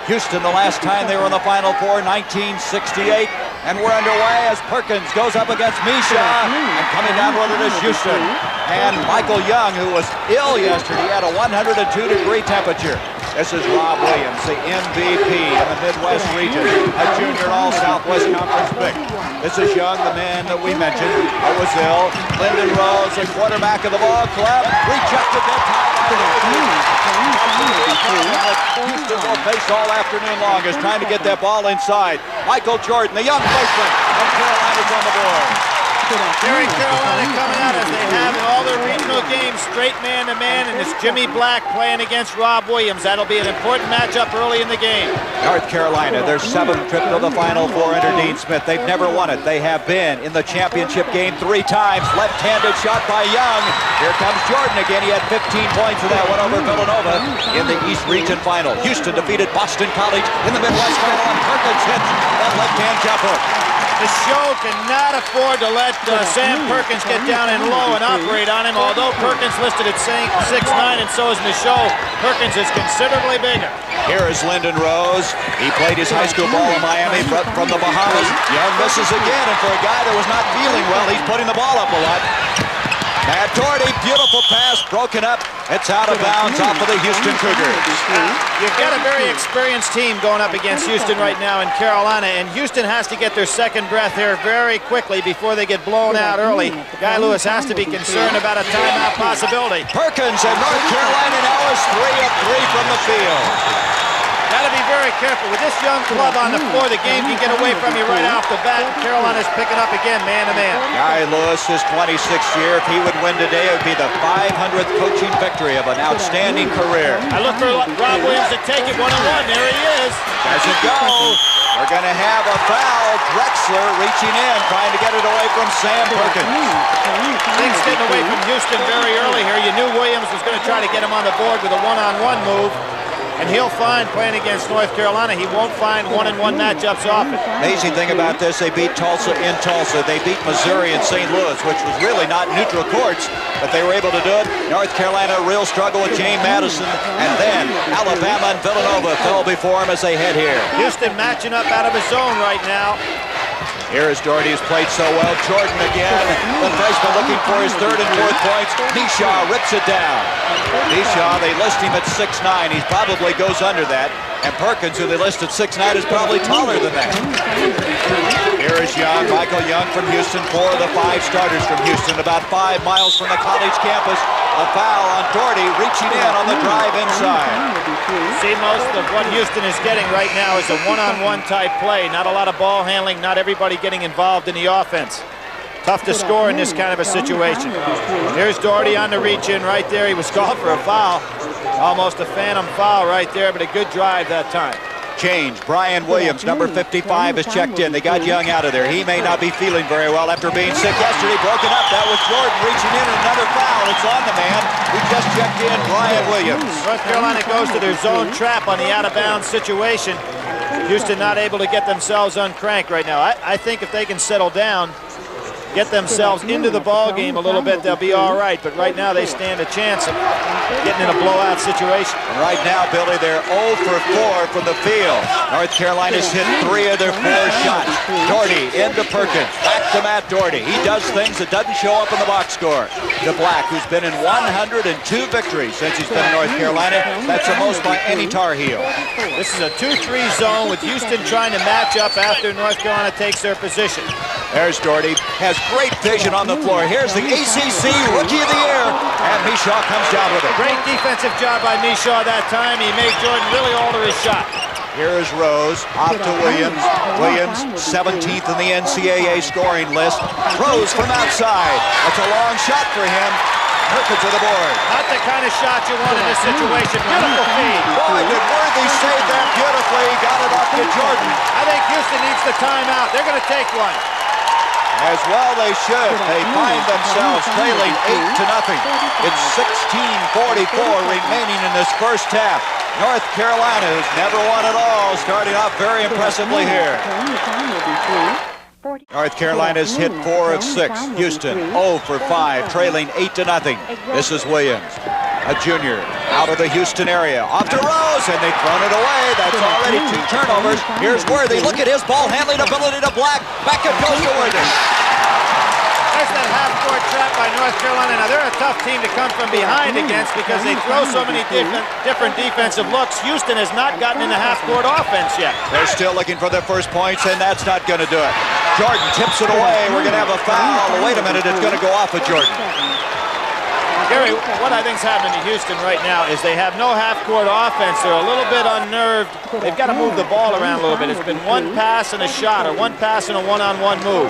Houston, the last time they were in the Final Four, 1968. And we're underway as Perkins goes up against Misha. And coming down with it is Houston. And Michael Young, who was ill yesterday, had a 102-degree temperature. This is Rob Williams, the MVP in the Midwest region, a junior All-Southwest Conference pick. This is Young, the man that we mentioned, who was ill. Lyndon Rose, the quarterback of the ball club, rejected that time. Houston will face all afternoon long is trying to get that ball inside. Michael Jordan, the young freshman of Carolina's on the board. Here Carolina coming out as they have in all their regional games, straight man-to-man, and it's Jimmy Black playing against Rob Williams. That'll be an important matchup early in the game. North Carolina, their 7th trip to the Final Four under Dean Smith. They've never won it. They have been in the championship game 3 times. Left-handed shot by Young. Here comes Jordan again. He had 15 points for that one over Villanova in the East Region Final. Houston defeated Boston College in the Midwest Final, and Perkins hits that left-hand jump hook. The show cannot afford to let Sam Perkins get down and low and operate on him. Although Perkins listed at 6'9", and so is Michaud, Perkins is considerably bigger. Here is Lyndon Rose. He played his high school ball in Miami from the Bahamas. Young misses again, and for a guy that was not feeling well, he's putting the ball up a lot. Matt Doherty, beautiful pass, broken up. It's out of bounds off of the Houston Cougars. You've got a very experienced team going up against Houston right now in Carolina, and Houston has to get their second breath here very quickly before they get blown out early. Guy Lewis has to be concerned about a timeout possibility. Perkins and North Carolina now is 3 of 3 from the field. Got to be very careful. With this young club on the floor, the game can get away from you right off the bat. Carolina's picking up again, man-to-man. Guy Lewis, his 26th year. If he would win today, it would be the 500th coaching victory of an outstanding career. I look for Rob Williams to take it one-on-one. There he is. Doesn't go. We're going to have a foul. Drexler reaching in, trying to get it away from Sam Perkins. Things getting away from Houston very early here. You knew Williams was going to try to get him on the board with a one-on-one move. And he'll find, playing against North Carolina, he won't find one-on-one matchups often. Amazing thing about this, they beat Tulsa in Tulsa. They beat Missouri and St. Louis, which was really not neutral courts, but they were able to do it. North Carolina, a real struggle with James Madison, and then Alabama and Villanova fell before him as they head here. Houston matching up out of his zone right now. Here is Doherty, who's played so well. Jordan again, the freshman looking for his 3rd and 4th points. Misha rips it down. Misha, they list him at 6'9". He probably goes under that. And Perkins, who they list at 6'9", is probably taller than that. Here is Young, Michael Young from Houston, 4 of the 5 starters from Houston, about 5 miles from the college campus. A foul on Doherty, reaching in on the drive inside. See, most of what Houston is getting right now is a one-on-one type play. Not a lot of ball handling, not everybody getting involved in the offense. Tough to score in this kind of a situation. Here's Doherty on the reach-in right there. He was called for a foul. Almost a phantom foul right there, but a good drive that time. Change. Brian Williams, number 55, is checked in. They got Young out of there. He may not be feeling very well after being sick yesterday. Broken up. That was Jordan reaching in, and another foul. It's on the man who just checked in, Brian Williams. North Carolina goes to their zone trap on the out-of-bounds situation. Houston not able to get themselves uncranked right now. I think if they can settle down, get themselves into the ball game a little bit, they'll be all right. But right now they stand a chance of getting in a blowout situation. And right now, Billy, they're 0 for 4 from the field. North Carolina's hit 3 of their 4 shots. Doherty into Perkins. Back to Matt Doherty. He does things that doesn't show up in the box score. To Black, who's been in 102 victories since he's been in North Carolina. That's the most by any Tar Heel. This is a 2-3 zone with Houston trying to match up after North Carolina takes their position. There's Doherty. Has great vision on the floor. Here's the ACC Rookie of the Year, and Misha comes down with it. Great defensive job by Misha that time. He made Jordan really alter his shot. Here is Rose, off to Williams. Williams, 17th in the NCAA scoring list. Rose from outside. That's a long shot for him. Perkins to the board. Not the kind of shot you want in this situation. Beautiful feed. Boy, did Worthy save that beautifully. Got it off to Jordan. I think Houston needs the timeout. They're going to take one. As well they should. They find themselves trailing 8-0. It's 16:44 remaining in this first half. North Carolina, who's never won at all, starting off very impressively here. North Carolina's hit 4 of 6. Houston 0 for 5, trailing 8-0. This is Williams, a junior, out of the Houston area. Off to Rose, and they've thrown it away. That's already 2 turnovers. Here's Worthy. Look at his ball handling ability to Black. Back it goes to Worthy. There's that half-court trap by North Carolina. Now, they're a tough team to come from behind against because they throw so many different defensive looks. Houston has not gotten into half-court offense yet. They're still looking for their first points, and that's not going to do it. Jordan tips it away. We're going to have a foul. Wait a minute, it's going to go off of Jordan. Gary, what I think's happening to Houston right now is they have no half-court offense. They're a little bit unnerved. They've got to move the ball around a little bit. It's been 1 pass and a shot, or 1 pass and a one-on-one move.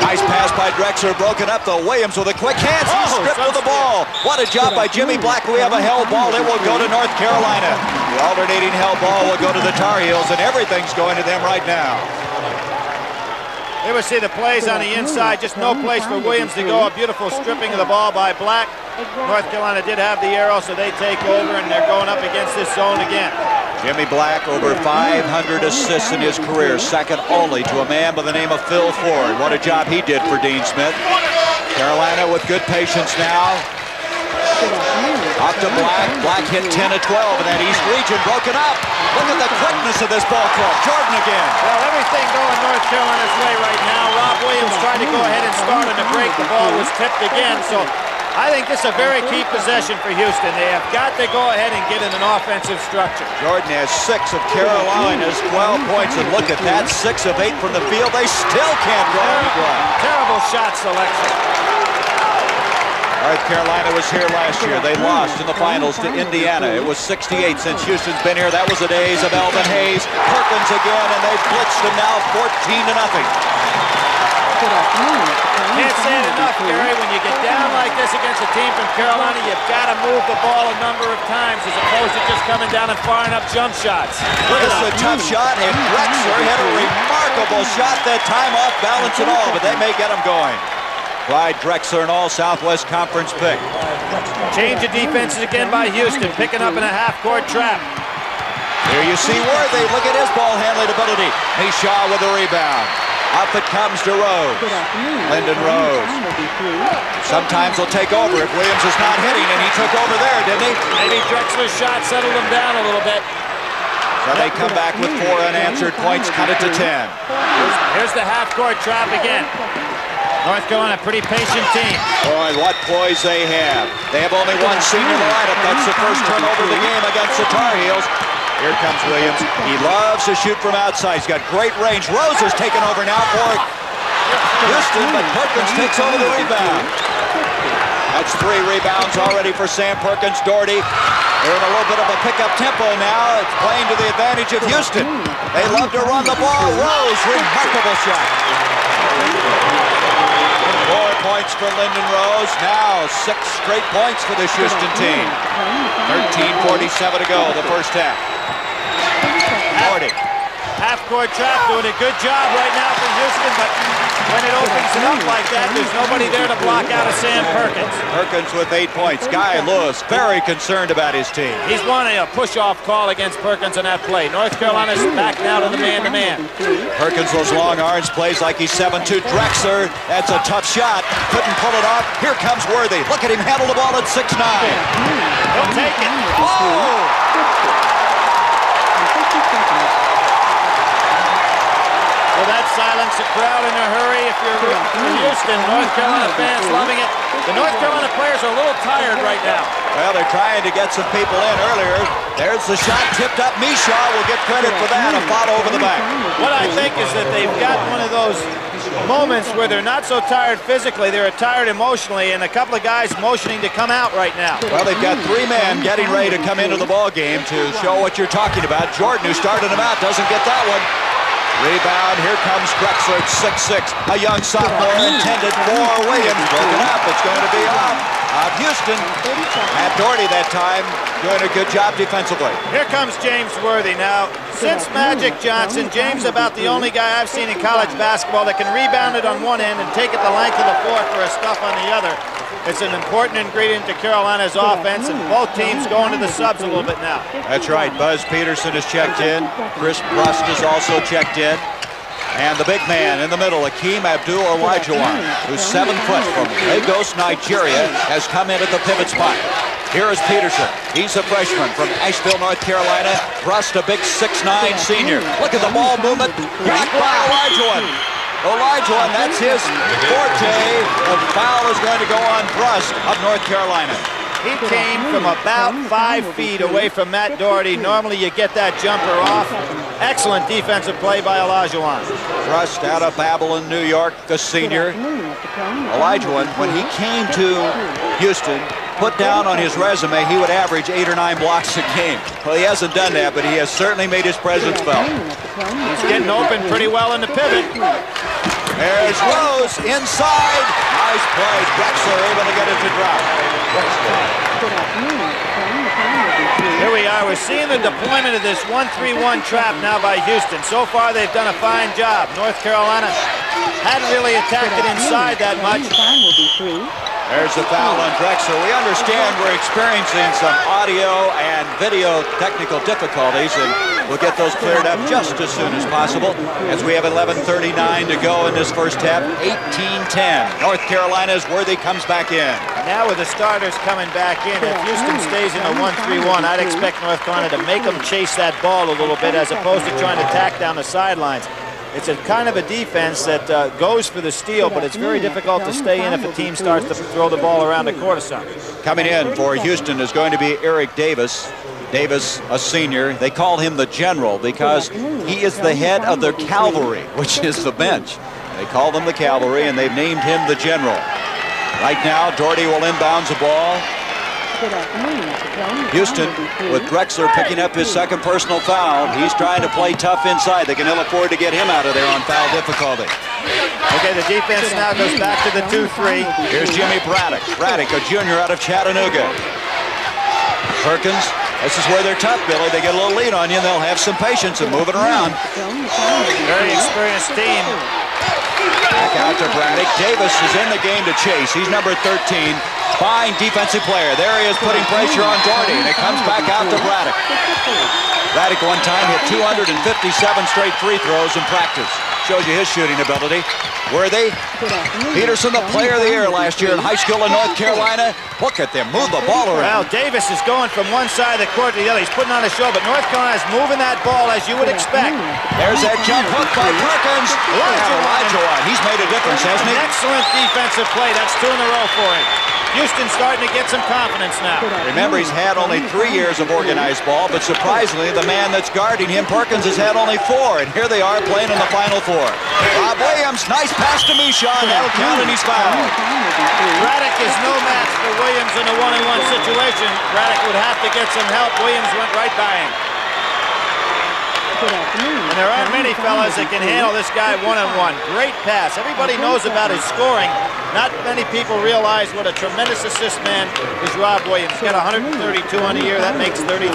Nice pass by Drexler, broken up though. Williams with a quick hands. He's stripped with the ball. What a job by Jimmy Black. We have a held ball. It will go to North Carolina. The alternating held ball will go to the Tar Heels, and everything's going to them right now. Here we see the plays on the inside. Just no place for Williams to go. A beautiful stripping of the ball by Black. North Carolina did have the arrow, so they take over, and they're going up against this zone again. Jimmy Black, over 500 assists in his career, second only to a man by the name of Phil Ford. What a job he did for Dean Smith. Carolina with good patience now. Off to Black. Black hit 10 of 12 in that East region, broken up. Look at the quickness of this ball club. Jordan again. Well, everything going North Carolina's way right now. Rob Williams tried to go ahead and start on the break. The ball was tipped again, so I think this is a very key possession for Houston. They have got to go ahead and get in an offensive structure. Jordan has 6 of Carolina's 12 points, and look at that, 6 of 8 from the field. They still can't go any ground. Terrible shot selection. North Carolina was here last year. They lost in the finals to Indiana. It was 68 since Houston's been here. That was the days of Elvin Hayes. Perkins again, and they've blitzed them now 14-0. Can't say it enough, Gary. When you get down like this against a team from Carolina, you've got to move the ball a number of times as opposed to just coming down and firing up jump shots. This is a tough shot, and Drexler hit a remarkable shot that time, off balance and all, but they may get him going. Clyde Drexler, an all-Southwest Conference pick. Change of defenses again by Houston, picking up in a half-court trap. Here you see Worthy. Look at his ball handling ability. Mishaw with a rebound. Up it comes to Rose. Lyndon Rose. Sometimes he'll take over if Williams is not hitting, and he took over there, didn't he? Maybe Drexler's shot settled him down a little bit. So they come back with 4 unanswered points, cut it to 10. Here's the half-court trap again. North Carolina, pretty patient team. Boy, what poise they have. They have only 1 senior in the lineup. That's the first turnover of the game against the Tar Heels. Here comes Williams. He loves to shoot from outside. He's got great range. Rose is taking over now for Houston, but Perkins takes over the rebound. That's 3 rebounds already for Sam Perkins. Doherty, they're in a little bit of a pickup tempo now. It's playing to the advantage of Houston. They love to run the ball. Rose, remarkable shot. 4 points for Lyndon Rose. Now 6 straight points for this Houston team. 13:47 to go, the first half. 40. Half-court trap, doing a good job right now for Houston, but when it opens it up like that, there's nobody there to block out of Sam Perkins. Perkins with 8 points. Guy Lewis very concerned about his team. He's wanting a push-off call against Perkins on that play. North Carolina's back now to the man-to-man. Perkins, those long arms, plays like he's 7'2". Drexler, that's a tough shot. Couldn't pull it off. Here comes Worthy. Look at him handle the ball at 6'9". He'll take it. Oh! Well, that silenced the crowd in a hurry. If you're rooting for Houston, North Carolina fans loving it. The North Carolina players are a little tired right now. Well, they're trying to get some people in earlier. There's the shot tipped up. Mishaw will get credit for that. A foul over the back. What I think is that they've got one of those moments where they're not so tired physically, they're tired emotionally, and a couple of guys motioning to come out right now. Well, they've got 3 men getting ready to come into the ball game to show what you're talking about. Jordan, who started them out, doesn't get that one. Rebound, here comes Drexler at 6'6", a young sophomore intended for Williams. Broken up, it's going to be off Houston. Matt Doherty that time doing a good job defensively. Here comes James Worthy. Now, since Magic Johnson, James about the only guy I've seen in college basketball that can rebound it on one end and take it the length of the floor for a stuff on the other. It's an important ingredient to Carolina's offense, and both teams going to the subs a little bit now. That's right. Buzz Peterson has checked in. Chris Brust is also checked in. And the big man in the middle, Akeem Abdul-Olajuwon, who's 7 foot from Lagos, Nigeria, has come in at the pivot spot. Here is Peterson. He's a freshman from Asheville, North Carolina. Brust, a big 6'9" senior. Look at the ball movement. Blocked by Olajuwon. Olajuwon, that's his forte. The foul is going to go on Brust of North Carolina. He came from about 5 feet away from Matt Doherty. Normally you get that jumper off. Excellent defensive play by Olajuwon. Brust out of Babylon, New York, the senior. Olajuwon, when he came to Houston, put down on his resume he would average 8 or 9 blocks a game. Well, he hasn't done that, but he has certainly made his presence felt. He's getting open pretty well in the pivot. There's Rose inside. Nice play. Drexler able to get it to drop. Here we are. We're seeing the deployment of this 1-3-1 trap now by Houston. So far, they've done a fine job. North Carolina hadn't really attacked it inside that much. There's the foul on Drexler. We understand we're experiencing some audio and video technical difficulties, and we'll get those cleared up just as soon as possible as we have 11:39 to go in this first half. 18-10. North Carolina's Worthy comes back in. Now with the starters coming back in, if Houston stays in the 1-3-1, I'd expect North Carolina to make them chase that ball a little bit as opposed to trying to tack down the sidelines. It's a kind of a defense that goes for the steal, but it's very difficult to stay in if a team starts to throw the ball around the court or something. Coming in for Houston is going to be Eric Davis. Davis, a senior. They call him the general because he is the head of their cavalry, which is the bench. They call them the cavalry, and they've named him the general. Right now, Doherty will inbounds the ball. Houston, with Drexler picking up his second personal foul. He's trying to play tough inside. They can ill afford to get him out of there on foul difficulty. Okay, the defense now goes back to the 2-3. Here's Jimmy Braddock. Braddock, a junior out of Chattanooga. Perkins, this is where they're tough, Billy. They get a little lead on you, and they'll have some patience and move it around. Very experienced team. Back out to Braddock. Davis is in the game to chase. He's number 13. Fine defensive player. There he is putting pressure on Doherty, and it comes back out to Braddock. Braddock one time hit 257 straight free throws in practice. Shows you his shooting ability. Worthy. Peterson, the player of the year last year in high school in North Carolina. Look at them move the ball around. Well, Davis is going from one side of the court to the other. He's putting on a show, but North Carolina is moving that ball as you would expect. There's that jump hook by Perkins. Olajuwon. He's made a difference, hasn't he? Excellent defensive play. That's 2 in a row for him. Houston's starting to get some confidence now. Remember, he's had only 3 years of organized ball, but surprisingly, the man that's guarding him, Perkins, has had only 4, and here they are playing in the Final Four. Rob Williams, nice pass to Misha, and that'll count, and he's fouled. Braddock is no match for Williams in a 1-on-1 situation. Braddock would have to get some help. Williams went right by him. And there aren't many fellas that can handle this guy 1-on-1. Great pass. Everybody knows about his scoring. Not many people realize what a tremendous assist man is Rob Williams. He's got 132 on the year. That makes 33.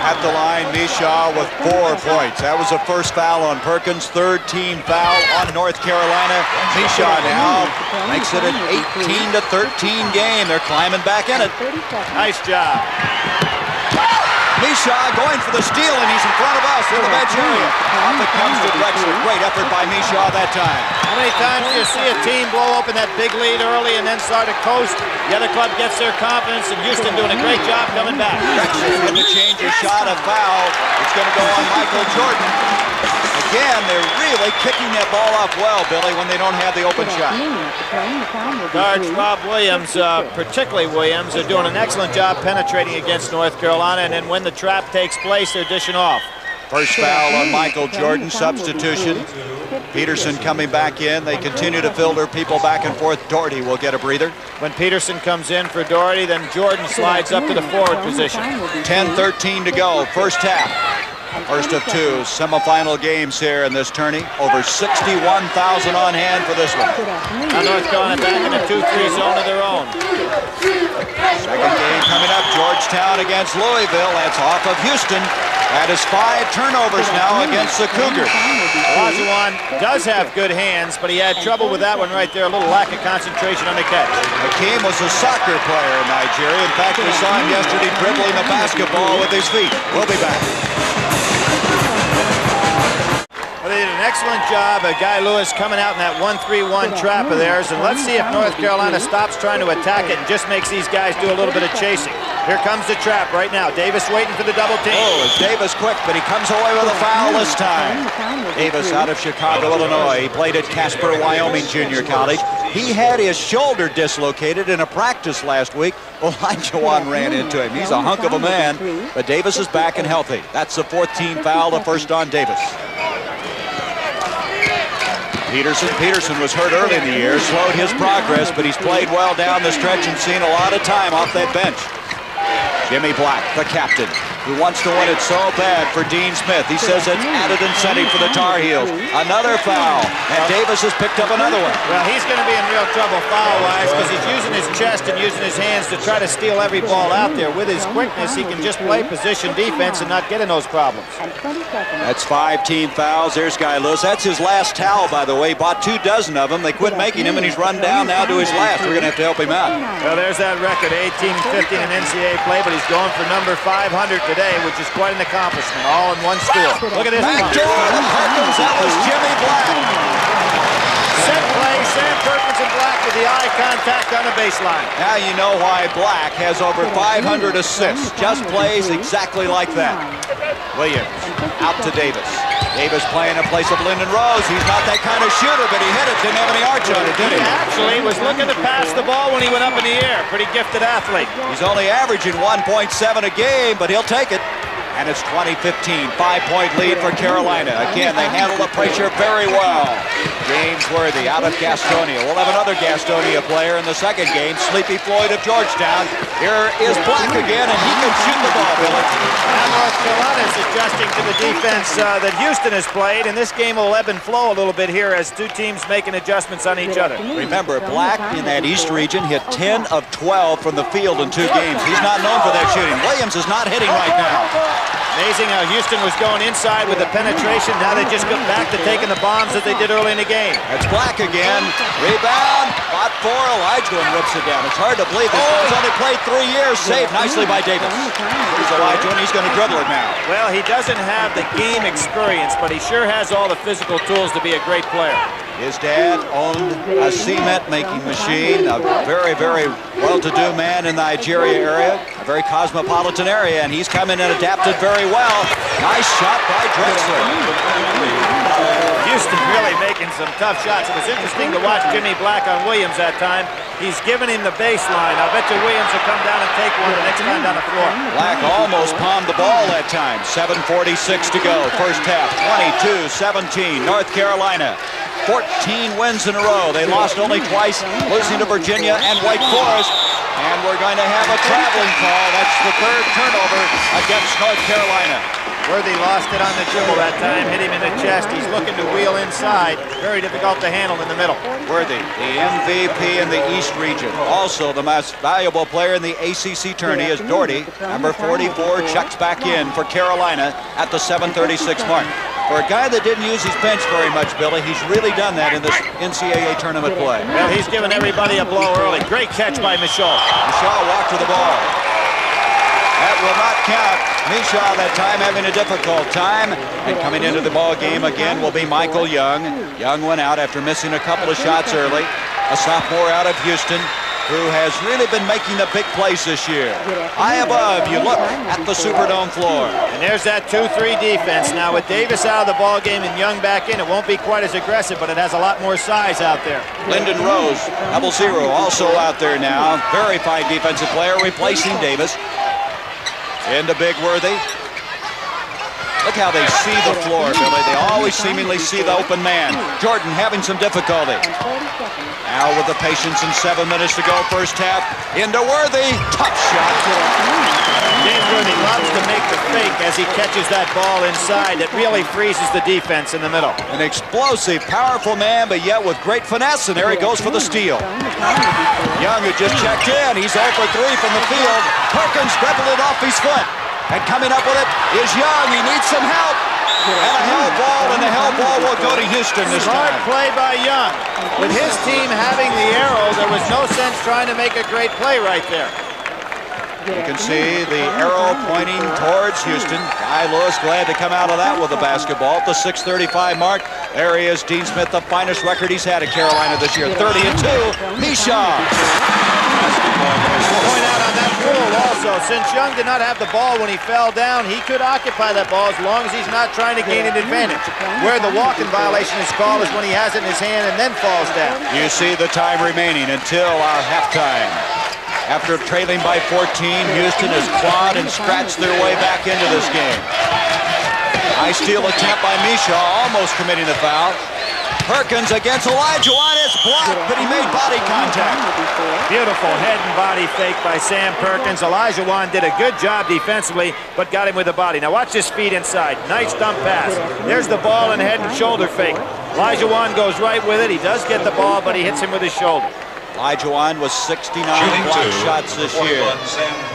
At the line, Misha with 4 points. That was the first foul on Perkins. 3rd team foul on North Carolina. Misha now makes it an 18-13 game. They're climbing back in it. Nice job. Misha going for the steal, and he's in front of us in the bench area. Off it comes to Drexler. Great effort by Misha that time. How many times do you see a team blow open that big lead early and then start to coast? The other club gets their confidence, and Houston doing a great job coming back. Drexler had to change his shot, a foul. It's going to go on Michael Jordan. Again, they're really kicking that ball off well, Billy, when they don't have the open shot. Guards Rob Williams, particularly Williams, are doing an excellent job penetrating against North Carolina, and then when the trap takes place, they're dishing off. First foul on Michael Jordan, substitution. Peterson coming back in. They continue to filter people back and forth. Doherty will get a breather. When Peterson comes in for Doherty, then Jordan slides up to the forward position. 10-13 to go, first half. First of 2 semifinal games here in this tourney. Over 61,000 on hand for this one. Now North Carolina back in a 2-3 zone of their own. Second game coming up, Georgetown against Louisville. That's off of Houston. That is 5 turnovers now against the Cougars. Olajuwon does have good hands, but he had trouble with that one right there. A little lack of concentration on the catch. Hakeem was a soccer player in Nigeria. In fact, we saw him yesterday dribbling the basketball with his feet. We'll be back. Well, they did an excellent job of Guy Lewis coming out in that 1-3-1 trap of theirs. And let's see if North Carolina stops trying to attack it and just makes these guys do a little bit of chasing. Here comes the trap right now. Davis waiting for the double team. Oh, Davis quick, but he comes away with a foul this time. Davis out of Chicago, Illinois. He played at Casper, Wyoming Junior College. He had his shoulder dislocated in a practice last week. Olajuwon ran into him. He's a hunk of a man, but Davis is back and healthy. That's the 14th foul, the first on Davis. Peterson was hurt early in the year, slowed his progress, but he's played well down the stretch and seen a lot of time off that bench. Jimmy Black, the captain, who wants to win it so bad for Dean Smith. He says it's added incentive for the Tar Heels. Another foul, and Davis has picked up another one. Well, he's going to be in real trouble foul-wise because he's using his chest and using his hands to try to steal every ball out there. With his quickness, he can just play position defense and not get in those problems. That's 5 team fouls. There's Guy Lewis. That's his last towel, by the way. He bought 2 dozen of them. They quit making him, and he's run down now to his last. We're going to have to help him out. Well, there's that record, 18-15 in NCAA play, but he's going for number 500 today, which is quite an accomplishment, all in one school. Look at this. Backdoor to Perkins. That was Jimmy Black. Set play, Sam Perkins and Black with the eye contact on the baseline. Now you know why Black has over 500 assists. Just plays exactly like that. Williams out to Davis. Davis playing in place of Lyndon Rose. He's not that kind of shooter, but he hit it. Didn't have any arch on it, did he? He actually was looking to pass the ball when he went up in the air. Pretty gifted athlete. He's only averaging 1.7 a game, but he'll take it. And it's 20-15, 5-point lead for Carolina. Again, they handle the pressure very well. James Worthy out of Gastonia. We'll have another Gastonia player in the second game, Sleepy Floyd of Georgetown. Here is Black again, and he can shoot the ball, Billy. Now North Carolina is adjusting to the defense that Houston has played, and this game will ebb and flow a little bit here as 2 teams making adjustments on each other. Remember, Black in that East region hit 10 of 12 from the field in 2 games. He's not known for that shooting. Williams is not hitting right now. Amazing how Houston was going inside with the penetration. Now they just go back to taking the bombs that they did early in the game. That's Black again. Rebound. Fought for. Elijah rips it down. It's hard to believe this guy's only played 3 years. Saved nicely by Davis. Here's Elijah, and he's going to dribble it now. Well, he doesn't have the game experience, but he sure has all the physical tools to be a great player. His dad owned a cement-making machine, a very, very well-to-do man in the Nigeria area, a very cosmopolitan area, and he's come in and adapted very well. Nice shot by Drexler. Houston really making some tough shots. It was interesting to watch Jimmy Black on Williams that time. He's given him the baseline. I bet you Williams will come down and take one the next time down the floor. Black almost palmed the ball that time. 7:46 to go. First half, 22-17, North Carolina. 14 wins in a row. They lost only twice, losing to Virginia and Wake Forest. And we're going to have a traveling call. That's the 3rd turnover against North Carolina. Worthy lost it on the dribble that time, hit him in the chest. He's looking to wheel inside. Very difficult to handle in the middle. Worthy, the MVP in the East region. Also the most valuable player in the ACC tourney is Doherty. Number 44 checks back in for Carolina at the 7:36 mark. For a guy that didn't use his bench very much, Billy, he's really done that in this NCAA tournament play. Well, he's given everybody a blow early. Great catch by Michaud. Michaud walked to the ball. That will not count. Michaud that time having a difficult time. And coming into the ball game again will be Michael Young. Young went out after missing a couple of shots early. A sophomore out of Houston who has really been making the big plays this year. High above, you look at the Superdome floor. And there's that 2-3 defense. Now with Davis out of the ball game and Young back in, it won't be quite as aggressive, but it has a lot more size out there. Lyndon Rose, 0 also out there now. Very fine defensive player replacing Davis. Into Big Worthy. Look how they see the floor, Billy. They always seemingly see the open man. Jordan having some difficulty. Now with the patience and 7 minutes to go, first half. Into Worthy. Tough shot. James Worthy loves to make the fake as he catches that ball inside. It really freezes the defense in the middle. An explosive, powerful man, but yet with great finesse, and there he goes for the steal. Young had just checked in. He's 0 for 3 from the field. Perkins dribbled it off his foot. And coming up with it is Young. He needs some help. And a hell ball, and the hell ball will go to Houston this time. Smart play by Young. With his team having the arrow, there was no sense trying to make a great play right there. You can see the arrow pointing towards Houston. Guy Lewis glad to come out of that with the basketball at the 6:35 mark. There he is, Dean Smith, the finest record he's had at Carolina this year, 30-2. Misha. Point out on that rule also, since Young did not have the ball when he fell down, he could occupy that ball as long as he's not trying to gain an advantage. Where the walk-in violation is called is when he has it in his hand and then falls down. You see the time remaining until our halftime. After trailing by 14, Houston has clawed and scratched their way back into this game. Nice steal attempt by Misha, almost committing the foul. Perkins against Olajuwon, it's blocked, but he made body contact. Beautiful head and body fake by Sam Perkins. Olajuwon did a good job defensively, but got him with the body. Now watch this feed inside. Nice dump pass. There's the ball and head and shoulder fake. Olajuwon goes right with it. He does get the ball, but he hits him with his shoulder. Olajuwon was 69 block shots this year.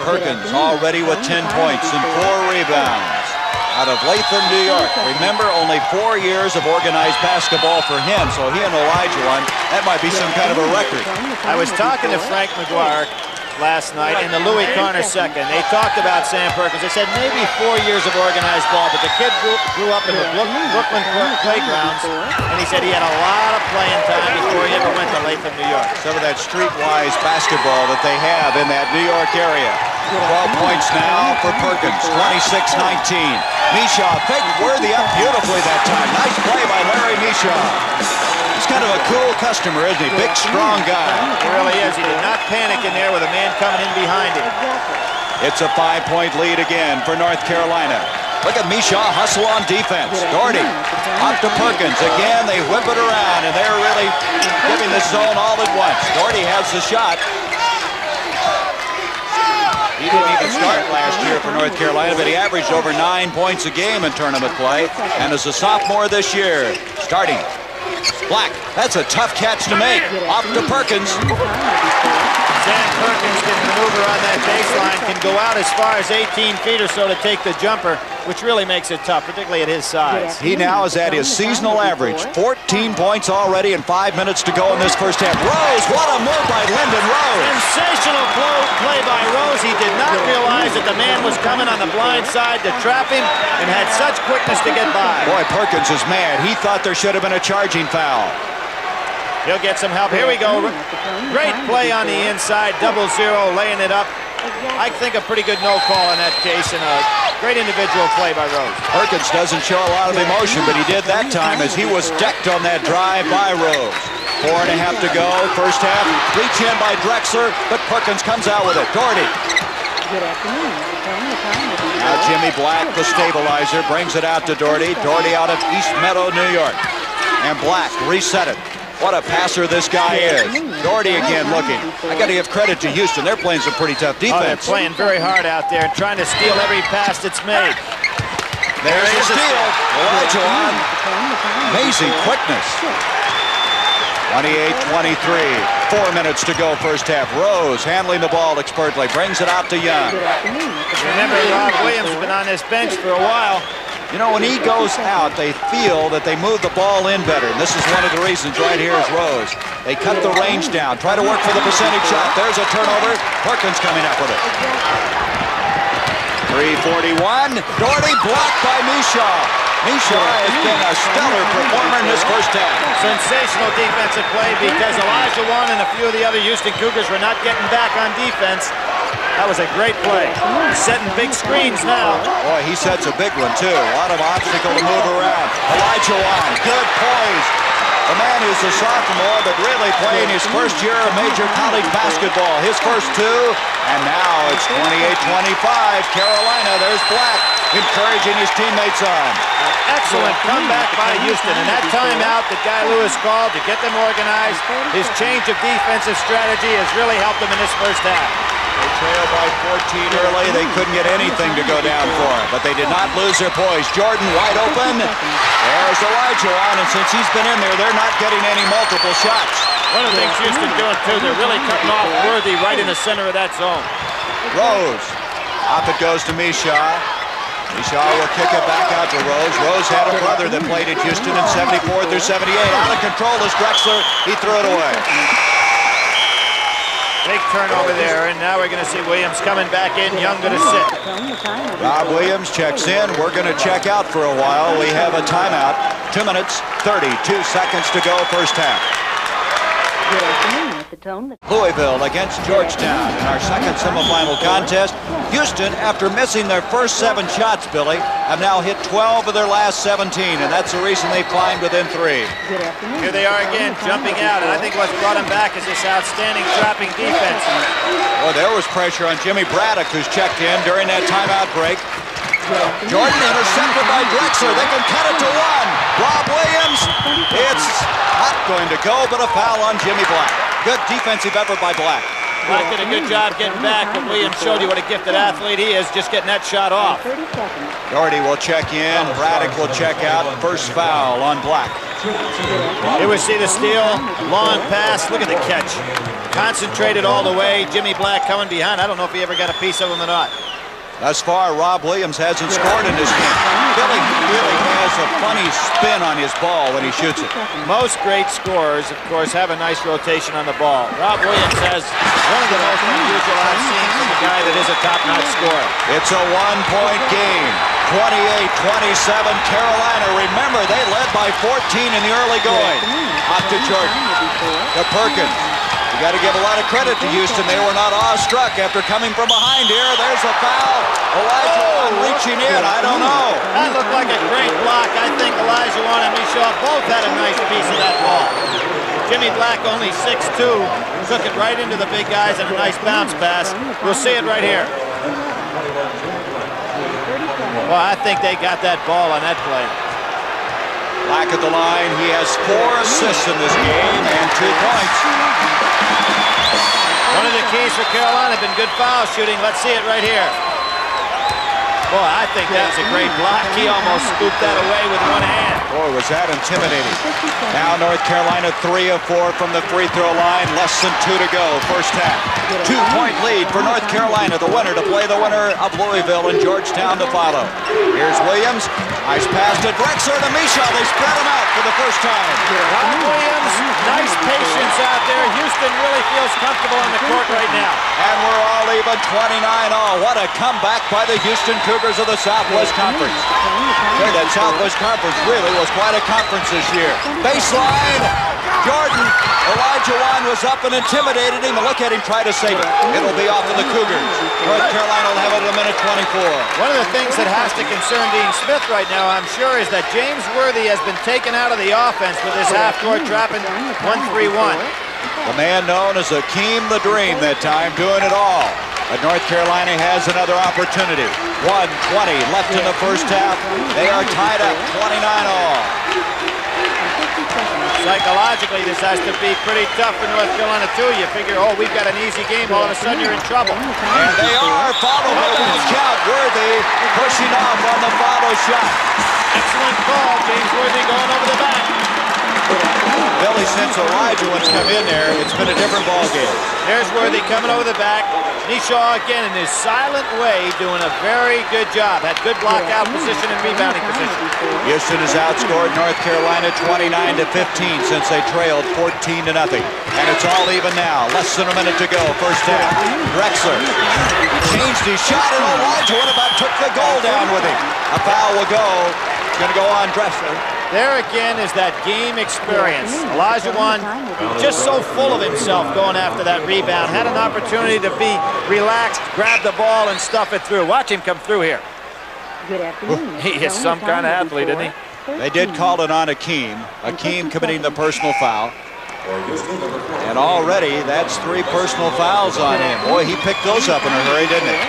Perkins already with 10 points and 4 rebounds. Out of Latham, New York. Remember, only 4 years of organized basketball for him, so he and Olajuwon, that might be some kind of a record. I was talking to Frank McGuire last night in the Louis Corner second. They talked about Sam Perkins. They said maybe 4 years of organized ball, but the kid grew up in the Brooklyn playgrounds, and he said he had a lot of playing time before he ever went to Latham, New York. Some of that streetwise basketball that they have in that New York area. 12 points now for Perkins, 26-19. Misha, fake worthy up beautifully that time. Nice play by Larry Misha. He's kind of a cool customer, isn't he? Big, strong guy. He really is. He did not panic in there with a man coming in behind him. It's a 5-point lead again for North Carolina. Look at Misha hustle on defense. Doherty off to Perkins. Again, they whip it around, and they're really giving the zone all at once. Doherty has the shot. He didn't even start last year for North Carolina, but he averaged over 9 points a game in tournament play. And as a sophomore this year, starting. Black, that's a tough catch to make. Off to Perkins. Sam Perkins can maneuver on that baseline, can go out as far as 18 feet or so to take the jumper, which really makes it tough, particularly at his size. He now is at his seasonal average. 14 points already and 5 minutes to go in this first half. Rose, what a move by Lyndon Rose. Sensational play by Rose. He did not realize that the man was coming on the blind side to trap him and had such quickness to get by. Boy, Perkins is mad. He thought there should have been a charging foul. He'll get some help. Here we go. Great play on the inside. 0-0, laying it up. I think a pretty good no call in that case, and a great individual play by Rose. Perkins doesn't show a lot of emotion, but he did that time as he was decked on that drive by Rose. 4.5 to go, first half. Reach in by Drexler, but Perkins comes out with it. Doherty. Now Jimmy Black, the stabilizer, brings it out to Doherty. Doherty out of East Meadow, New York. And Black reset it. What a passer this guy is. Doherty again looking. I got to give credit to Houston. They're playing some pretty tough defense. Oh, they're playing very hard out there and trying to steal every pass that's made. There's the steal. Olajuwon. Amazing quickness. 28-23. 4 minutes to go first half. Rose handling the ball expertly. Brings it out to Young. Remember, Rob Williams has been on this bench for a while. You know, when he goes out, they feel that they move the ball in better. And this is one of the reasons right here is Rose. They cut the range down, try to work for the percentage shot. There's a turnover. Perkins coming up with it. 3:41. Doherty blocked by Misha. Misha has been a stellar performer in this first half. Sensational defensive play because Olajuwon and a few of the other Houston Cougars were not getting back on defense. That was a great play. He's setting big screens now. Boy, he sets a big one, too. A lot of obstacle to move around. Olajuwon, good poise. A man who's a sophomore, but really playing his first year of major college basketball. His first 2, and now it's 28-25. Carolina, there's Black, encouraging his teammates on. Excellent comeback by Houston, and that timeout that Guy Lewis called to get them organized, his change of defensive strategy has really helped them in this first half. They trailed by 14 early. They couldn't get anything to go down for it, but they did not lose their poise. Jordan wide open. There's Olajuwon, and since he's been in there, they're not getting any multiple shots. One of the things Houston doing, too, they're really cutting off Worthy right in the center of that zone. Rose. Off it goes to Misha. Misha will kick it back out to Rose. Rose had a brother that played at Houston in 74 through 78. Out of control is Drexler. He threw it away. Big turnover there, and now we're going to see Williams coming back in. Young going to sit. Rob Williams checks in. We're going to check out for a while. We have a timeout. 2 minutes, 32 seconds to go, first half. Louisville against Georgetown in our second semifinal contest. Houston, after missing their first 7 shots, Billy, have now hit 12 of their last 17, and that's the reason they've climbed within 3. Here they are again, jumping out, and I think what's brought them back is this outstanding trapping defense. Well, there was pressure on Jimmy Braddock, who's checked in during that timeout break. Jordan intercepted by Drexler. They can cut it to 1. Rob Williams, it's not going to go, but a foul on Jimmy Black. Good defensive effort by Black. Black did a good job getting back, but Williams showed you what a gifted athlete he is, just getting that shot off. Doherty will check in. Braddock will check out. First foul on Black. Here we see the steal. Long pass. Look at the catch. Concentrated all the way. Jimmy Black coming behind. I don't know if he ever got a piece of him or not. Thus far, Rob Williams hasn't scored in this game. Billy really has a funny spin on his ball when he shoots it. Most great scorers, of course, have a nice rotation on the ball. Rob Williams has one of the most unusual I've seen from a guy that is a top-notch scorer. It's a 1-point game. 28-27 Carolina. Remember, they led by 14 in the early going. Off to Jordan. To Perkins. You got to give a lot of credit to Houston. They were not awestruck after coming from behind here. There's a foul. Elijah reaching in. I don't know. That looked like a great block. I think Elijah and Mishaw both had a nice piece of that ball. Jimmy Black, only 6'2", took it right into the big guys and a nice bounce pass. We'll see it right here. Well, I think they got that ball on that play. Black at the line. He has 4 assists in this game and 2 points. One of the keys for Carolina has been good foul shooting. Let's see it right here. Boy, I think that was a great block. He almost scooped that away with one hand. Boy, was that intimidating. Now North Carolina 3 of 4 from the free throw line. Less than 2 to go. First half. 2-point lead for North Carolina. The winner to play the winner of Louisville and Georgetown to follow. Here's Williams. Nice pass to Drexler to Mishaw. They spread him out for the first time. Rob Williams, nice patience out there. Houston really feels comfortable on the court right now. And we're all even 29-all. What a comeback by the Houston Cougars of the Southwest Conference. Boy, that Southwest Conference really was quite a conference this year. Baseline. Jordan. Elijah was up and intimidated him. And look at him try to save it. It'll be off of the Cougars. North Carolina will have it in a minute 24. One of the things that has to concern Dean Smith right now, I'm sure, is that James Worthy has been taken out of the offense with this half-court trapping 1-3-1. The man known as Akeem the Dream that time, doing it all. But North Carolina has another opportunity. 1:20 left in the first half. They are tied up 29-all. Psychologically, this has to be pretty tough for North Carolina, too. You figure, oh, we've got an easy game. All of a sudden, you're in trouble. And they are. Follow Williams count. Worthy pushing off on the follow shot. Excellent call. James Worthy going over the back. Billy, since Elijah come in there, it's been a different ball game. There's Worthy coming over the back. Nishaw again in his silent way doing a very good job. Had good block out position and rebounding position. Houston has outscored North Carolina 29-15 since they trailed 14-0. And it's all even now. Less than a minute to go. First half. Drexler changed his shot, and Elijah took the goal down with him. A foul will go. It's going to go on Drexler. There again is that game experience. Elijah just so full of himself going after that rebound. Had an opportunity to be relaxed, grab the ball, and stuff it through. Watch him come through here. Good afternoon. He is some kind of athlete, isn't he? They did call it on Akeem. Akeem committing the personal foul. And already that's 3 personal fouls on him. Boy, he picked those up in a hurry, didn't he?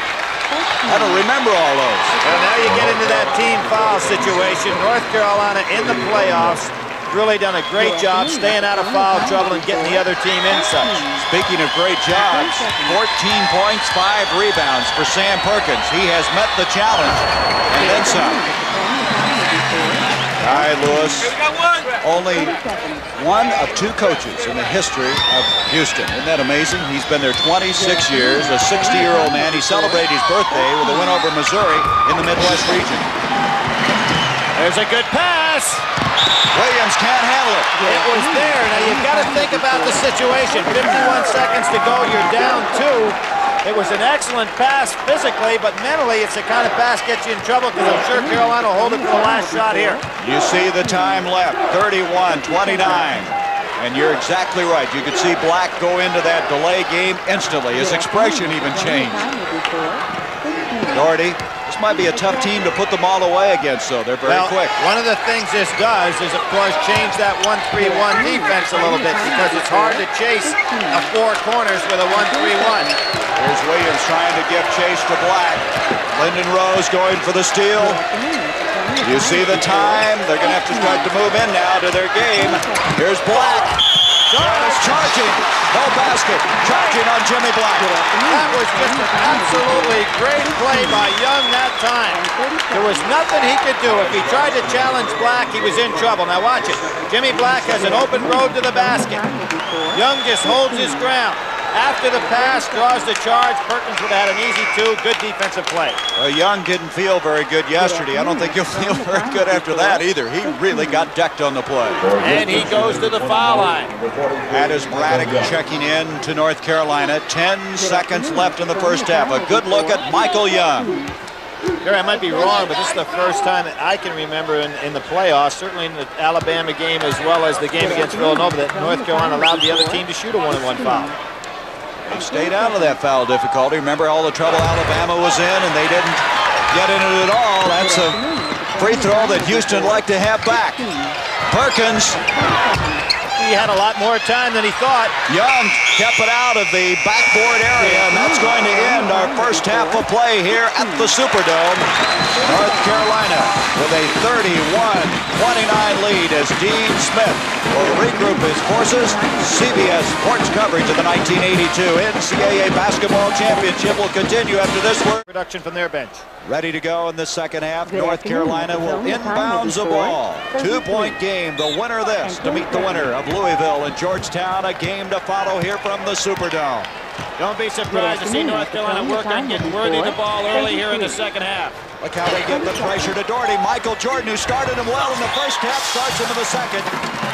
I don't remember all those. Well, now you get into that team foul situation. North Carolina in the playoffs really done a great job staying out of foul trouble and getting the other team in such. Speaking of great jobs, 14 points, 5 rebounds for Sam Perkins. He has met the challenge and then some. All right, Lewis. Only one of 2 coaches in the history of Houston. Isn't that amazing? He's been there 26 years, a 60-year-old man. He celebrated his birthday with a win over Missouri in the Midwest region. There's a good pass. Williams can't handle it. It was there. Now, you've got to think about the situation. 51 seconds to go. You're down 2. It was an excellent pass physically, but mentally, it's the kind of pass gets you in trouble because I'm sure Carolina will hold it for the last shot here. You see the time left, 31-29. And you're exactly right. You could see Black go into that delay game instantly. His expression even changed. Doherty, this might be a tough team to put them all away against, though. They're very quick. One of the things this does is, of course, change that 1-3-1 defense a little bit because it's hard to chase a 4 corners with a 1-3-1. Here's Williams trying to give chase to Black. Lyndon Rose going for the steal. You see the time. They're going to have to start to move in now to their game. Here's Black. Is charging. No basket. Charging on Jimmy Black. That was just an absolutely great play by Young that time. There was nothing he could do. If he tried to challenge Black, he was in trouble. Now watch it. Jimmy Black has an open road to the basket. Young just holds his ground. After the pass, draws the charge. Perkins would have had an easy 2. Good defensive play. Young didn't feel very good yesterday. I don't think he'll feel very good after that either. He really got decked on the play. And he goes to the foul line. That is Braddock checking in to North Carolina. 10 seconds left in the first half. A good look at Michael Young. Here, I might be wrong, but this is the first time that I can remember in the playoffs, certainly in the Alabama game as well as the game against Villanova, that North Carolina allowed the other team to shoot a 1-on-1 foul. They stayed out of that foul difficulty. Remember all the trouble Alabama was in, and they didn't get in it at all. That's a free throw that Houston would like to have back. Perkins. He had a lot more time than he thought. Young kept it out of the backboard area, and that's going to end our first half of play here at the Superdome. North Carolina with a 31-29 lead as Dean Smith will regroup his forces. CBS Sports coverage of the 1982 NCAA Basketball Championship will continue after this work. Production from their bench. Ready to go in the second half. North Carolina will inbounds a ball. 2-point game. The winner of this to meet the winner of Louisville and Georgetown. A game to follow here from the Superdome. Don't be surprised to see North Carolina work on getting Worthy the ball early here in the second half. Look how they give the pressure to Doherty. Michael Jordan, who started him well in the first half, starts him in the second.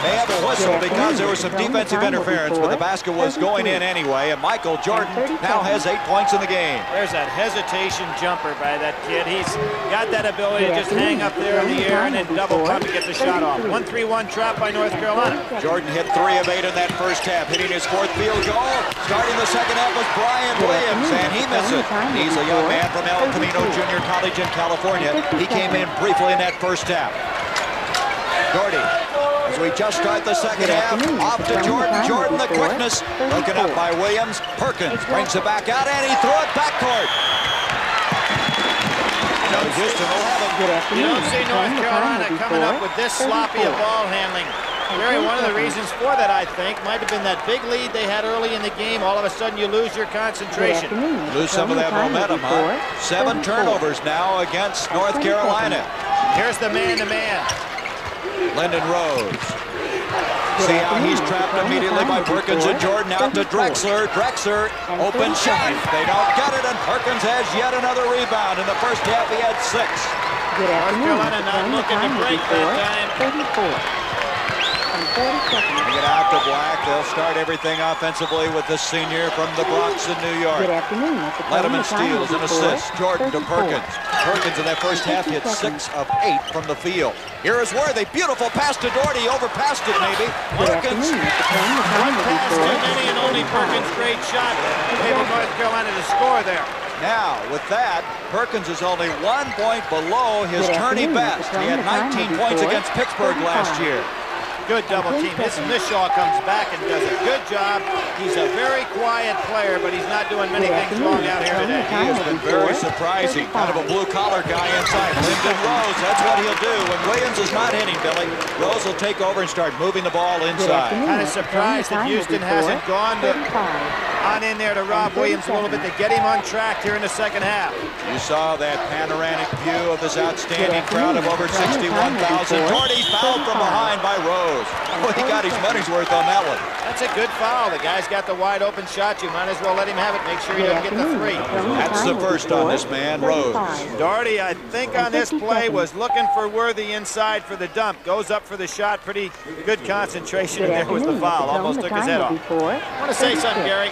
They have a whistle because there was some defensive interference, but the basket was going in anyway, and Michael Jordan now has 8 points in the game. There's that hesitation jumper by that kid. He's got that ability to just hang up there in the air and then double pump to get the shot off. 1-3-1 trap by North Carolina. Jordan hit 3 of 8 in that first half, hitting his 4th field goal. Starting the second half was Brian Williams, and he misses. He's a young man from El Camino Junior College in California. He came in briefly in that first half. Doherty, as we just start the second half, off to Jordan. Jordan, the quickness, broken up by Williams. Perkins brings it back out, and he threw it backcourt. Houston will have it. You don't see North Carolina coming up with this sloppy of ball handling. Jerry, one of the reasons for that, I think, might have been that big lead they had early in the game. All of a sudden, you lose your concentration. Lose some of that momentum, huh? 7 turnovers now against North Carolina. Here's the man-to-man. Lyndon Rose. See how he's trapped immediately by Perkins and Jordan. Out to Drexler. Drexler, open shot. They don't get it, and Perkins has yet another rebound. In the first half, he had 6. North Carolina not looking to break that time. Bring it out to Black. They'll start everything offensively with the senior from the Bronx in New York. Letterman steals and assists. Jordan to Perkins. Perkins in that first half hit 6 of 8 from the field. Here is Worthy. Beautiful pass to Doherty. Overpassed it maybe. Perkins. One pass too many and only Perkins' great shot. Able North Carolina to score there. Now, with that, Perkins is only 1 point below his tourney best. He had 19 points against Pittsburgh last year. Good double team. Mishaw comes back and does a good job. He's a very quiet player, but he's not doing many things wrong out here today. He has been very surprising. Kind of a blue-collar guy inside. Lyndon Rose, that's what he'll do. When Williams is not hitting, Billy, Rose will take over and start moving the ball inside. Kind of surprised that Houston hasn't gone on in there to Rob Williams a little bit to get him on track here in the second half. You saw that panoramic view of this outstanding crowd of over 61,000. Doherty fouled from behind by Rose. Oh, he got his money's worth on that one. That's a good foul. The guy's got the wide open shot, you might as well let him have it. Make sure he doesn't get the three. That's the first on this man, Rose. Doherty, I think on this play, was looking for Worthy inside for the dump. Goes up for the shot. Pretty good concentration, and there was the foul. Almost took his head off. I want to say something, Gary.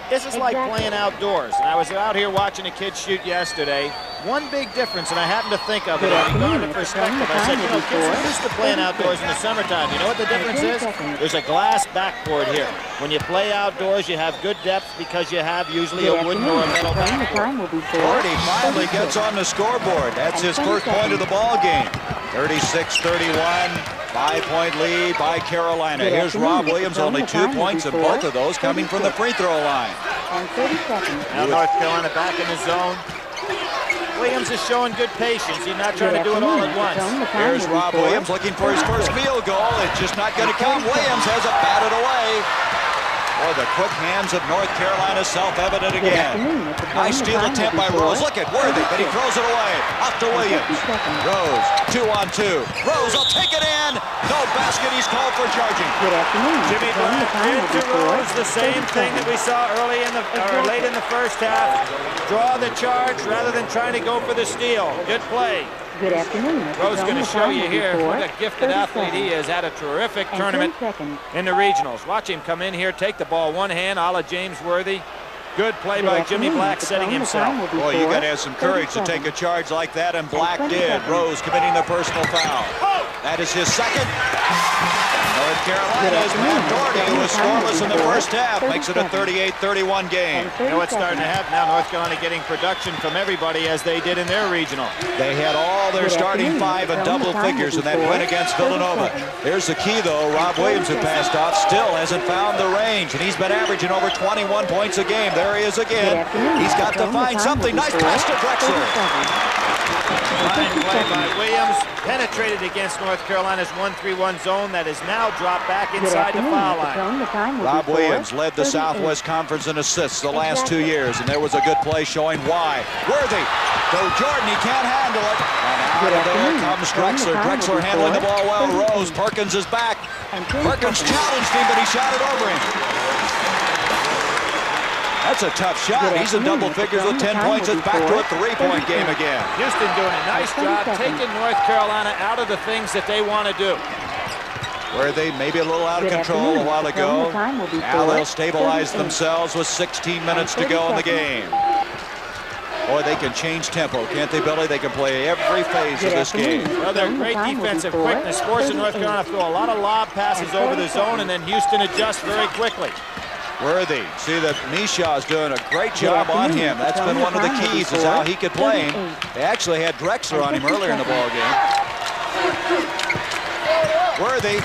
This is like playing outdoors. And I was out here watching a kid shoot yesterday. One big difference, and I happened to think of it in regard to perspective. I said, you know, kids are used to playing outdoors in the summertime. You know what the difference is? There's a glass backboard here. When you play outdoors, you have good depth because you have usually a wooden or a metal backboard. Doherty finally gets on the scoreboard. That's his first point of the ball game. 36-31, 5-point lead by Carolina. Here's Rob Williams, only 2 points, and both of those coming from the free throw line. Now North Carolina back in the zone. Williams is showing good patience. He's not trying to do it all at once. Here's Rob Williams looking for his first field goal. It's just not going to come. Williams has it batted away. Boy, the quick hands of North Carolina self-evident again. Nice steal attempt by Rose. Look at Worthy, but he throws it away. Off to Williams. Rose, 2-on-2. Rose will take it in. No basket. He's called for charging. Jimmy Black did to Rose the same thing that we saw late in the first half. Draw the charge rather than trying to go for the steal. Good play. Good afternoon. Rose going to show you here what a gifted athlete he is. Had a terrific tournament in the regionals. Watch him come in here, take the ball one hand, a la James Worthy. Good play by Jimmy Black setting himself. Boy, you got to have some courage to take a charge like that, and Black did. Rose committing the personal foul. That is his second. North Carolina's Matt Doherty, who was scoreless in the first half, makes it a 38-31 game. You know what's starting to happen now? North Carolina getting production from everybody as they did in their regional. They had all their starting five in double figures in that win against Villanova. Here's the key, though. Rob Williams, who passed off, still hasn't found the range, and he's been averaging over 21 points a game. There he is again. He's got to find something. Nice pass to Drexler. Fine play by Williams. Penetrated against North Carolina's 1-3-1 zone that is now dropped back inside the foul line. Rob Williams led the Southwest Conference in assists the last 2 years, and there was a good play showing why. Worthy. Go Jordan, he can't handle it. And out of there comes Drexler. Drexler handling the ball well. Rose, Perkins is back. Perkins challenged him, but he shot it over him. That's a tough shot. He's in double figures with 10 points. It's back to a three-point game again. Houston doing a nice job taking North Carolina out of the things that they want to do. Where they maybe a little out of control a while ago. Now they'll stabilize themselves with 16 minutes to go in the game. Boy, they can change tempo, can't they, Billy? They can play every phase of this game. Well, they're great defensive quickness. Forcing North Carolina to throw a lot of lob passes over the zone, and then Houston adjusts very quickly. Worthy. See that Mishaw's doing a great job on him. That's been one of the keys, is how he could play him. They actually had Drexler on him earlier in the ball game. Worthy.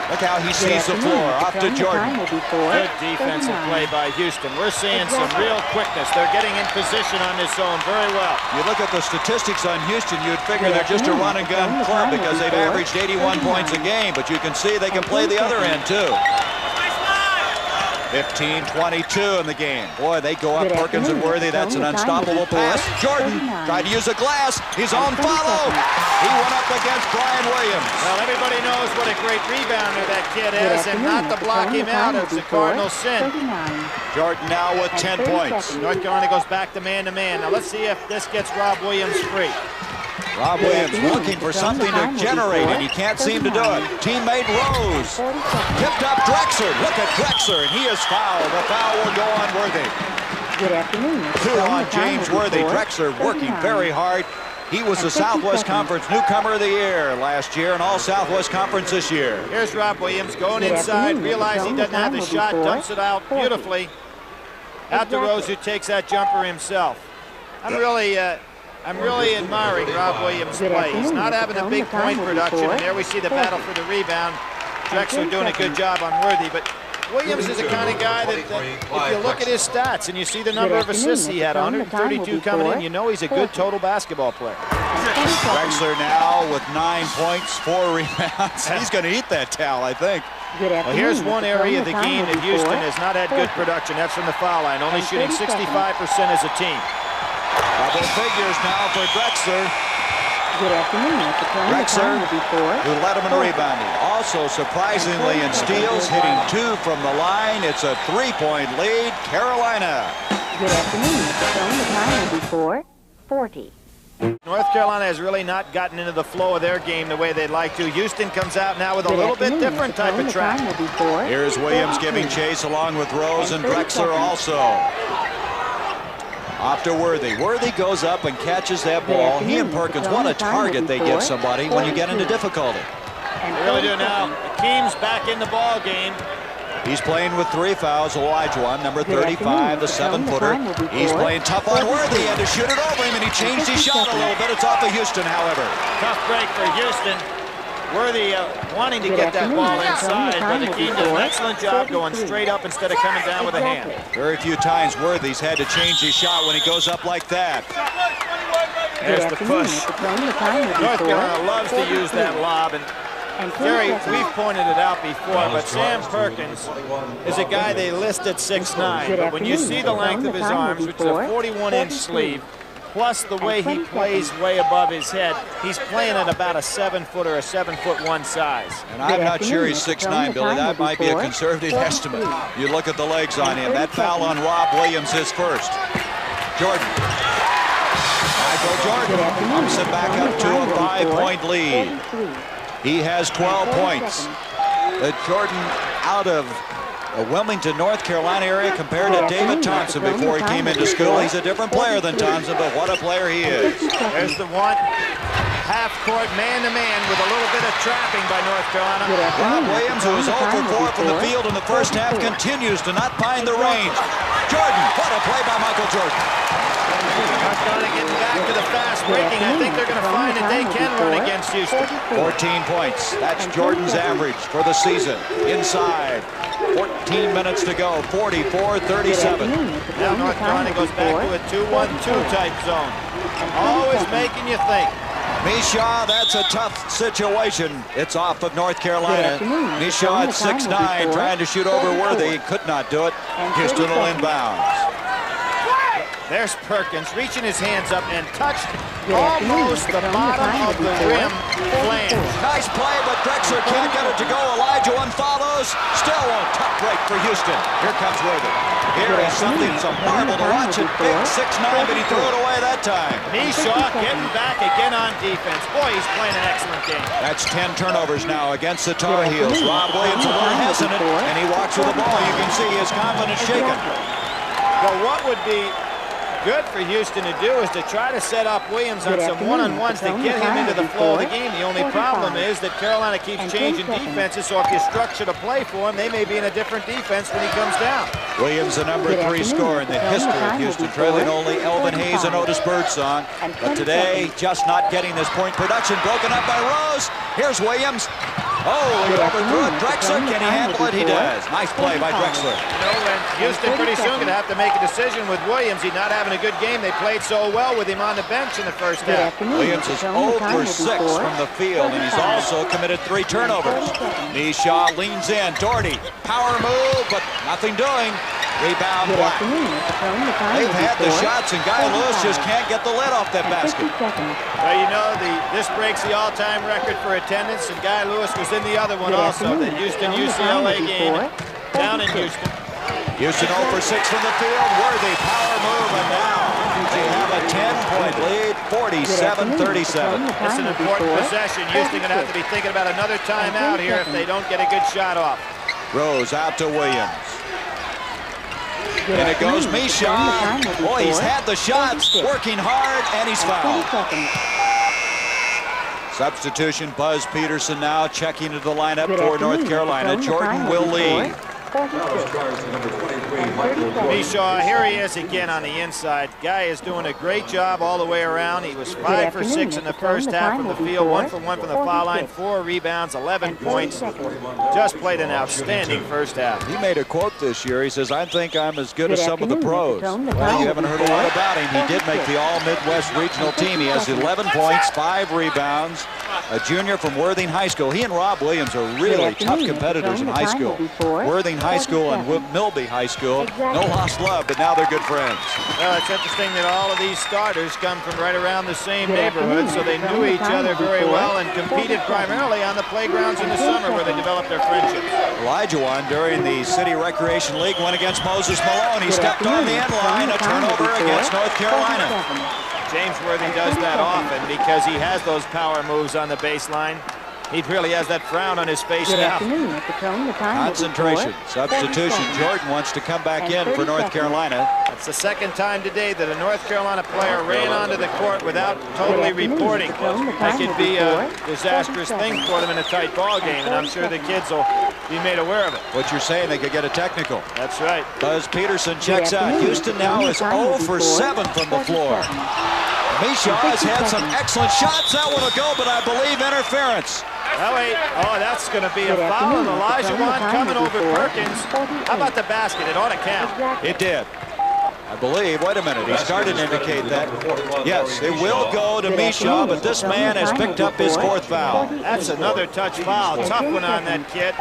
Look how he sees the floor. Off to Jordan. Good defensive play by Houston. We're seeing some real quickness. They're getting in position on this zone very well. You look at the statistics on Houston, you'd figure they're just a run-and-gun club because they've averaged 81 points a game, but you can see they can play the other end, too. 15-22 in the game. Boy, they go up Perkins and Worthy. That's an unstoppable pass. Jordan tried to use a glass. He's on follow. He went up against Brian Williams. Well, everybody knows what a great rebounder that kid is, and not to block him out is the Cardinals' sin. Jordan now with 10 points. North Carolina goes back to man-to-man. Now let's see if this gets Rob Williams free. Rob Williams looking for something to generate, and he can't seem to do it. Teammate Rose. Tipped up Drexler. Look at Drexler, and he is fouled. The foul will go on Worthy. Good afternoon. 2 on James Worthy. Drexler working very hard. He was the Southwest Conference Newcomer of the Year last year and all Southwest Conference this year. Here's Rob Williams going inside. Realize he doesn't have the shot. Dumps it out beautifully. Out to Rose, who takes that jumper himself. I'm really admiring Rob Williams' play. He's not having a big point production, and there we see the battle for the rebound. Drexler doing a good job on Worthy, but Williams is the kind of guy that if you look at his stats and you see the number of assists he had, 132 coming in, you know he's a good total basketball player. Drexler now with 9 points, 4 rebounds. He's going to eat that towel, I think. Well, here's one area of the game that Houston has not had good production. That's from the foul line, only shooting 65% as a team. Double figures now for Drexler. Good afternoon, Mr. Crone. The Drexler, time will be 4. who led him in rebounding. Also, surprisingly, in steals, hitting 2 from the line. It's a 3-point lead, Carolina. Good afternoon, Mr. Crone. The time will be 4:40. North Carolina has really not gotten into the flow of their game the way they'd like to. Houston comes out now with a little bit different type of track. Here's Williams giving chase along with Rose and Drexler also. Off to Worthy. Worthy goes up and catches that ball. He and Perkins, what a target they give somebody when you get into difficulty. They really do now. Akeem's back in the ball game. He's playing with 3 fouls. Olajuwon, number 35, the 7-footer. He's playing tough on Worthy and to shoot it over him, and he changed his shot a little bit. It's off of Houston, however. Tough break for Houston. Worthy wanting to get that ball inside, but Akeem does an excellent job going straight up instead of coming down with a hand. Very few times Worthy's had to change his shot when he goes up like that. There's the push. North Carolina loves to use that lob, and Jerry, we've pointed it out before, but Sam Perkins is a guy they list at 6'9", but when you see the length of his arms, which is a 41-inch sleeve, plus the way he plays way above his head, he's playing at about a 7-footer, a 7'1" size. And I'm not sure he's 6'9", Billy. That might be a conservative estimate. You look at the legs on him. That foul on Rob Williams is first. Jordan. Michael Jordan pumps it back up to a 5-point lead. He has 12 points. Jordan out of the Wilmington, North Carolina area compared to David Thompson before he came into school. He's a different player than Thompson, but what a player he is. There's the one. Half-court man-to-man with a little bit of trapping by North Carolina. Rob Williams, who was 0 for 4 from the field in the first half, continues to not find the range. Jordan, what a play by Michael Jordan. North Carolina getting back to the fast breaking. I think they're going to find that they can run against Houston. 14 points. That's Jordan's average for the season. Inside. 14 minutes to go. 44-37. Now North Carolina goes back to a 2-1-2 type zone. Always making you think. Mishaw, that's a tough situation. It's off of North Carolina. Mishaw at 6'9", trying to shoot over Worthy. Could not do it. Houston will inbounds. There's Perkins reaching his hands up and touched almost the bottom of the rim flange. Nice play, but Drexler can't get it to go. Olajuwon follows. Still a tough break for Houston. Here comes Worthy. Here is something, it's a marvel to watch it. Big 6'9", but he threw it away that time. Mishaw getting back again on defense. Boy, he's playing an excellent game. That's 10 turnovers now against the Tar Heels. Rob Williams a little hesitant, and he walks with the ball. You can see his confidence shaken. Well, what would be good for Houston to do is to try to set up Williams on some one-on-ones to get him into the flow of the game. The only problem is that Carolina keeps changing defenses, so if you structure the play for him, they may be in a different defense when he comes down. Williams, the number 3 scorer in the history of Houston, trailing only Elvin Hayes and Otis Birdsong. But today, just not getting this point production. Broken up by Rose. Here's Williams. Oh, he overthrew it. Drexler, can he handle it? He does. Nice play by Drexler. You know, and Houston pretty soon going to have to make a decision with Williams. He's not having a good game. They played so well with him on the bench in the first half. Williams is 0 for 6 from the field, and he's also committed 3 turnovers. Mishaw leans in. Doherty, power move, but nothing doing. Rebound block. They've had the shots, and Guy Lewis just can't get the lid off that basket. Well, you know, this breaks the all-time record for attendance, and Guy Lewis was in the other one also, the Houston-UCLA game down in Houston. Houston 0 for 6 from the field. Worthy, power move, and now they have a 10-point lead, 47-37. It's an important possession. Houston going to have to be thinking about another timeout here if they don't get a good shot off. Rose out to Williams. And it goes Mishaw. Boy, he's had the shots, working hard, and he's fouled. Substitution, Buzz Peterson now checking into the lineup for North Carolina. Jordan will lead. Mishaw, here he is again on the inside. Guy is doing a great job all the way around. He was 5 for 6 in the first half from the field, 1 for 1 from the foul line, 4 rebounds, 11 points. Just played an outstanding first half. He made a quote this year. He says, I think I'm as good as some of the pros. Well, you haven't heard a lot about him. He did make the All-Midwest Regional team. He has 11 points, 5 rebounds, a junior from Worthing High School. He and Rob Williams are really tough competitors in high school. Worthing High School and Milby High School. No lost love, but now they're good friends. Well, it's interesting that all of these starters come from right around the same neighborhood, so they knew each other very well and competed primarily on the playgrounds in the summer where they developed their friendships. Elijah during the City Recreation League went against Moses Malone. He stepped on the end line, a turnover against North Carolina. James Worthing does that often because he has those power moves on the baseline. He really has that frown on his face now. Concentration, substitution. Jordan wants to come back in for North Carolina. That's the second time today that a North Carolina player ran onto the court without totally reporting. That could be a disastrous thing for them in a tight ball game, and I'm sure the kids will be made aware of it. What you're saying, they could get a technical. That's right. Buzz Peterson checks out. Houston now is 0 for 7 from the floor. Misha has had some excellent shots. That one will go, but I believe interference. Oh, wait. Oh, that's going to be a foul. And Elijah coming over Perkins. How about the basket? It ought to count. It did. I believe. Wait a minute. He started to indicate that. Yes, it will go to Misha, but this man has picked up his 4th foul. That's another touch foul. Tough one on that kid.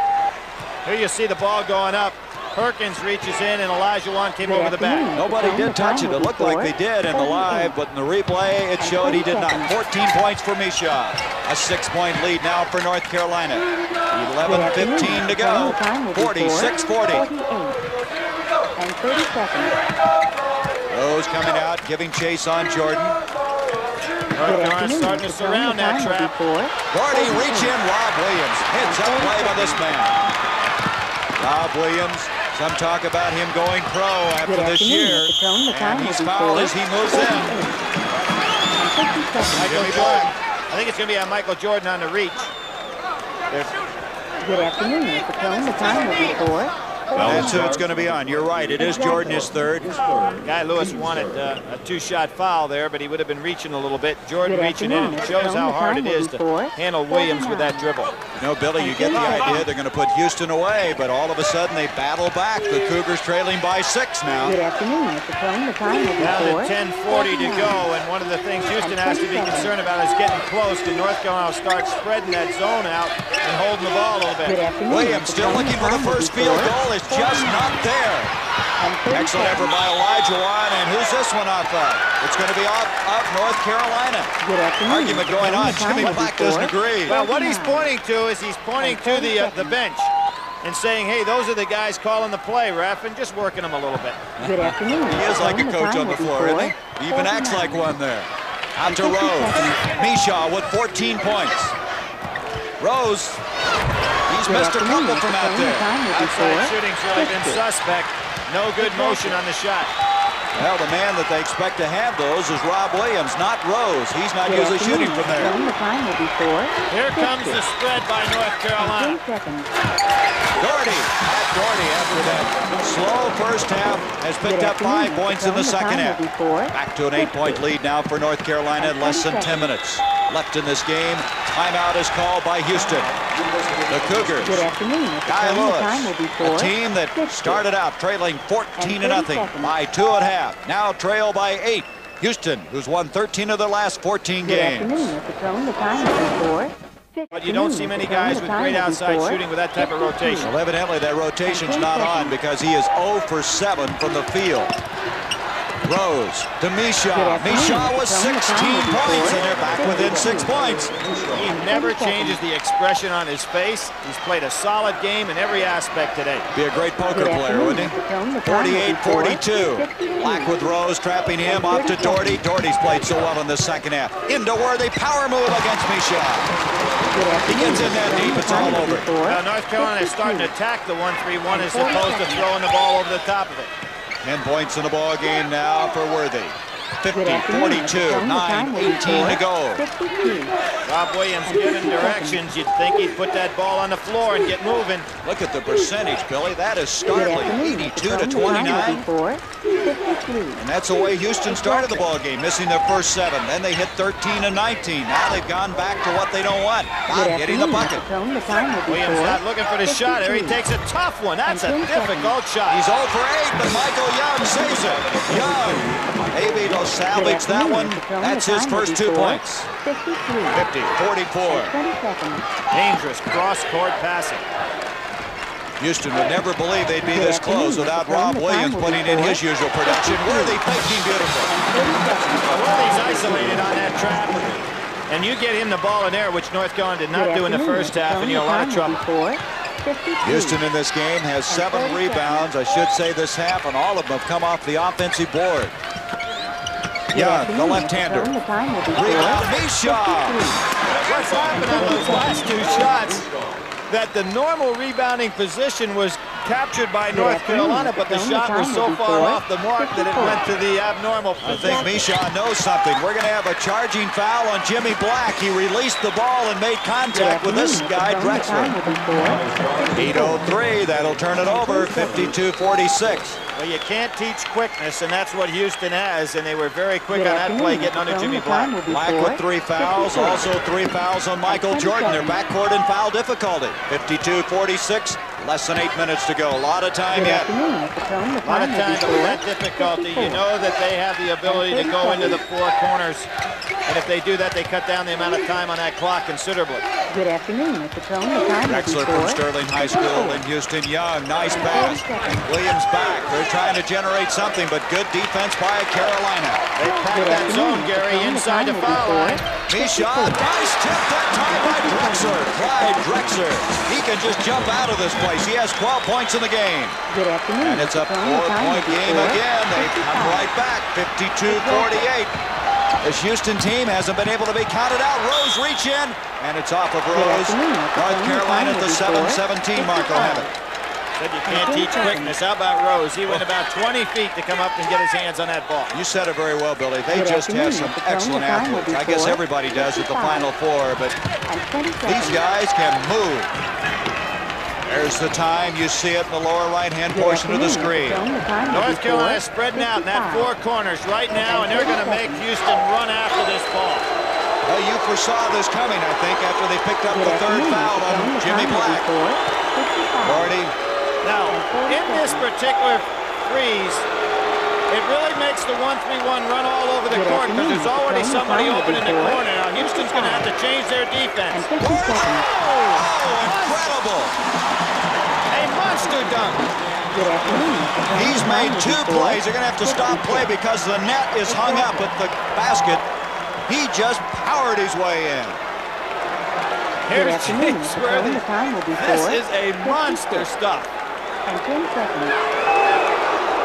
Here you see the ball going up. Perkins reaches in, and Elijah came over the back. Nobody did touch it. It looked like they did in the live, but in the replay, it showed he did not. 14 points for Misha. A 6-point lead now for North Carolina. 11:15 to go. 46-40. And 30 seconds. Rose coming out, giving chase on Jordan. North Carolina starting to surround that trap. Gordy reach in. Rob Williams hits up play by this man. Rob Williams. Some talk about him going pro after this year, and he's fouled as he moves in. Michael Jordan. I think it's going to be on Michael Jordan on the reach. Good afternoon, Mr. Cone. The time will be 4. That's who it's going to be on. You're right. It is Jordan, his 3rd. Guy Lewis wanted a 2-shot foul there, but he would have been reaching a little bit. Jordan reaching in. It shows how hard it is to handle Williams with that dribble. You know, Billy, you get the idea. They're going to put Houston away, but all of a sudden they battle back. The Cougars trailing by 6 now. Good afternoon, Mr. Cone. The time will be 4. Down to 10:40 to go, and one of the things Houston has to be concerned about is getting close to North Carolina. Start spreading that zone out and holding the ball a little bit. Williams still looking for the first field goal. It's just not there. Excellent effort by Elijah and who's this one off of? It's going to be off North Carolina. Argument going on. Jimmy Black doesn't agree. Well, what he's pointing to is he's pointing to the bench and saying, hey, those are the guys calling the play, ref, and just working them a little bit. Good afternoon. He is like a coach on the floor, isn't he? He even acts like one there. Out to Rose. Misha with 14 points. Rose, he's missed a couple from out there. Outside shooting's really been suspect. No good motion on the shot. Well, the man that they expect to have those is Rob Williams, not Rose. He's not usually shooting from there. Here comes the spread by North Carolina. Doherty after that slow first half has picked up 5 points in the second half. Back to an 8-point lead now for North Carolina in less than 10 minutes left in this game. Timeout is called by Houston. The Cougars, Guy Lewis, a team that started out trailing 14-0 by 2 at half. Now trail by 8. Houston, who's won 13 of their last 14 games. But you don't see many guys with great outside shooting with that type of rotation. Well, evidently that rotation's not on because he is 0 for 7 from the field. Rose to Misha. Misha was 16 points, and they're back within 6 points. He never changes the expression on his face. He's played a solid game in every aspect today. Be a great poker player, wouldn't he? 48-42. Black with Rose trapping him off to Doherty. Doherty's played so well in the second half. Into Worthy, power move against Misha. He gets in that deep, it's all over. Now North Carolina is starting to attack the 1-3-1 as opposed to throwing the ball over the top of it. 10 points in the ball game now for Worthy. 50-42, 9:18 to go. Rob Williams giving directions. You'd think he'd put that ball on the floor and get moving. Look at the percentage, Billy. That is startling. 82-29. And that's the way Houston started the ball game, missing their first 7. Then they hit 13-19. Now they've gone back to what they don't want. Not getting the bucket. Williams not looking for the shot here. He takes a tough one. That's a difficult shot. He's 0 for 8, but Michael Young saves it. Young, maybe the Now salvage that one. That's his first 2 points. 53. 50-44. 20 seconds. Dangerous cross-court passing. Houston would never believe they'd be this close without Rob Williams putting in his usual production. Worthy faking beautiful. Worthy's isolated on that trap. And you get him the ball in there, which North Carolina did not do in the first half, and you're in a lot of trouble. Houston in this game has 7 rebounds, I should say, this half, and all of them have come off the offensive board. Young, the left-hander. Rebound, Misha! What's happened on those last 2 shots? That the normal rebounding position was captured by North Carolina, but the shot was so far off the mark that it went to the abnormal position. I think Misha knows something. We're going to have a charging foul on Jimmy Black. He released the ball and made contact with this guy, Drexler. 8:03, that'll turn it over, 52-46. Well, you can't teach quickness, and that's what Houston has, and they were very quick on that play, getting under Jimmy Black. Black with 3 fouls, also 3 fouls on Michael Jordan. They're backcourt in foul difficulty. 52-46, less than 8 minutes to go. A lot of time yet. A lot of time, but with that difficulty, you know that they have the ability to go into the 4 corners, and if they do that, they cut down the amount of time on that clock considerably. Good afternoon, Mr. Crone. The time Drexler from Sterling High School in Houston. Young, nice pass. Williams back. They're trying to generate something, but good defense by Carolina. They packed that zone, Gary, inside the foul line. Misha, nice tip that time by Drexler. Clyde Drexler. He can just jump out of this place. He has 12 points in the game. Good afternoon. And it's a 4-point game again. They come right back, 52-48. This Houston team hasn't been able to be counted out. Rose reach in, and it's off of Rose. North Carolina at the 7-17 mark will have it. Said you can't teach quickness. How about Rose? He went about 20 feet to come up and get his hands on that ball. You said it very well, Billy. They just have some excellent athletes. I guess everybody does at the Final Four, but these guys can move. There's the time. You see it in the lower right-hand portion of the screen. North Carolina spreading out in that 4 corners right now, and they're going to make Houston run after this ball. Well, you foresaw this coming, I think, after they picked up the 3rd foul on Jimmy Black. Gordy. Now, in this particular freeze, it really makes the 1-3-1 run all over the court because there's already somebody open in the corner. Now, Houston's going to have to change their defense. Oh, incredible. A monster dunk. He's made 2 plays. They're going to have to stop play because the net is hung up at the basket. He just powered his way in. Here's James Worthy. This is a monster stuff. And 10 seconds.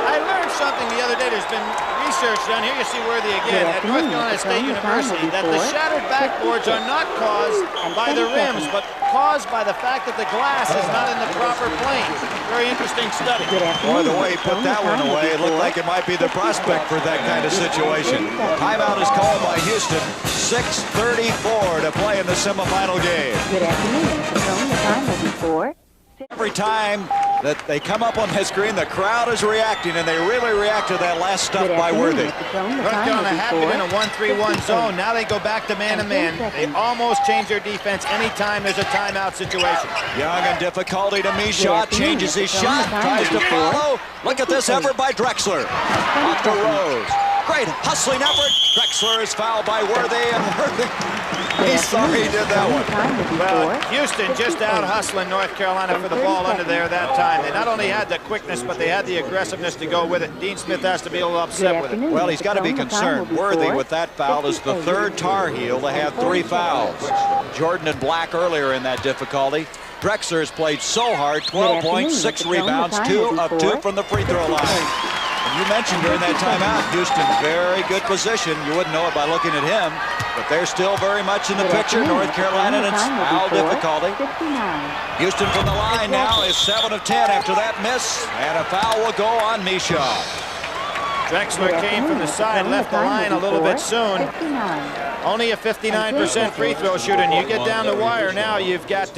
I learned something the other day. There's been research done. Here you see Worthy again at North Carolina State University that the shattered backboards are not caused by the rims, but caused by the fact that the glass is not in the proper plane. Very interesting study. Boy, the way he put that one away, it looked like it might be the prospect for that kind of situation. Timeout is called by Houston. 6:34 to play in the semifinal game. Good afternoon, Mr. Crone. The time will be 4. Every time that they come up on that screen, the crowd is reacting, and they really react to that last stuff by Worthy. North Carolina had been in a 1-3-1 zone. Now they go back to man-to-man. They almost change their defense anytime there's a timeout situation. Young in difficulty to Misha, changes his shot, tries to follow. Look at this effort by Drexler. Off to Rose. Great hustling effort. Drexler is fouled by Worthy, and Worthy, he's sorry he did that one. Well, Houston just out hustling North Carolina for the ball under there that time. They not only had the quickness, but they had the aggressiveness to go with it. Dean Smith has to be a little upset with it. Well, he's got to be concerned. Worthy, with that foul, is the 3rd Tar Heel to have 3 fouls. Jordan and Black earlier in that difficulty. Drexler has played so hard, 12 points, 6 rebounds, 2 of 2 from the free throw line. You mentioned during that timeout, Houston, very good position. You wouldn't know it by looking at him, but they're still very much in the picture. North Carolina, and it's foul difficulty. Houston from the line now is 7 of 10 after that miss, and a foul will go on Misha. Drexler came from the side, left the line a little bit soon. Only a 59% free throw shooter, and you get down the wire now, you've got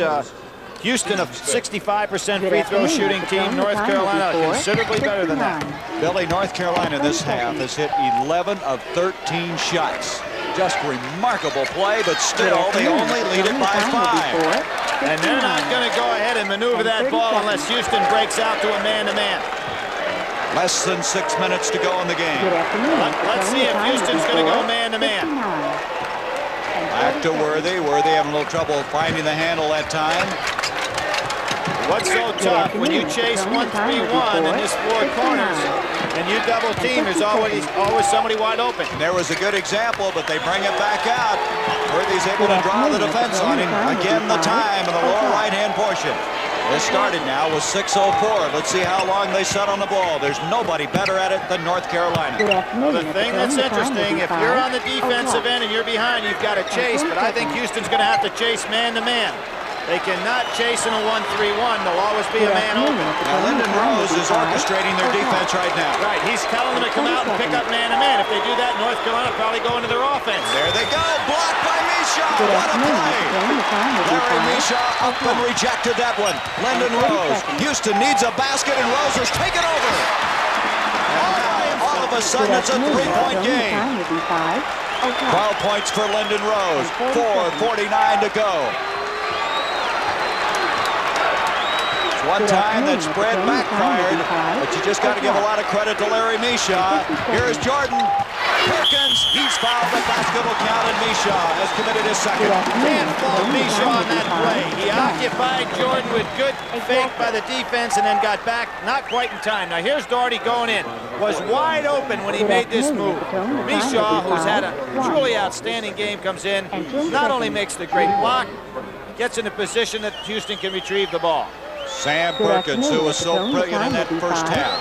Houston, a 65% free throw shooting team. North Carolina, considerably better than that. Billy, North Carolina this half has hit 11 of 13 shots. Just remarkable play, but still they only lead it by 5. And they're not going to go ahead and maneuver that ball unless Houston breaks out to a man-to-man. Less than 6 minutes to go in the game. Let's see if Houston's going to go man-to-man. Back to Worthy. Worthy having a little trouble finding the handle that time. What's so tough when you chase 1-3-1 in this four corners and you double team, there's always somebody wide open. There was a good example, but they bring it back out. Worthy's able to draw the defense on him. Again, the time in the lower right-hand portion. This started now with 6:04. Let's see how long they set on the ball. There's nobody better at it than North Carolina. Well, the thing that's interesting, if you're on the defensive end and you're behind, you've got to chase, but I think Houston's going to have to chase man-to-man. They cannot chase in a 1-3-1. There'll always be a man open. Now, Lyndon Rose is orchestrating their defense right now. Right, he's telling them to come out and pick up man-to-man. If they do that, North Carolina probably go into their offense. There they go. Blocked by Misha. What a play. Larry Misha up and rejected that one. Lyndon Rose. Houston needs a basket, and Rose is taken over. And all of a sudden, it's a three-point game. 12 points for Lyndon Rose. 4:49 to go. One time that spread backfired, but you just got to give a lot of credit to Larry Misha. Here's Jordan. Perkins, he's fouled. The basket will count, and Misha has committed his second. Can't fault Misha on that play. He occupied Jordan with good fake by the defense and then got back, not quite in time. Now here's Doherty going in. Was wide open when he made this move. Misha, who's had a truly outstanding game, comes in, not only makes the great block, gets in a position that Houston can retrieve the ball. Sam Perkins, who was so brilliant in that first half,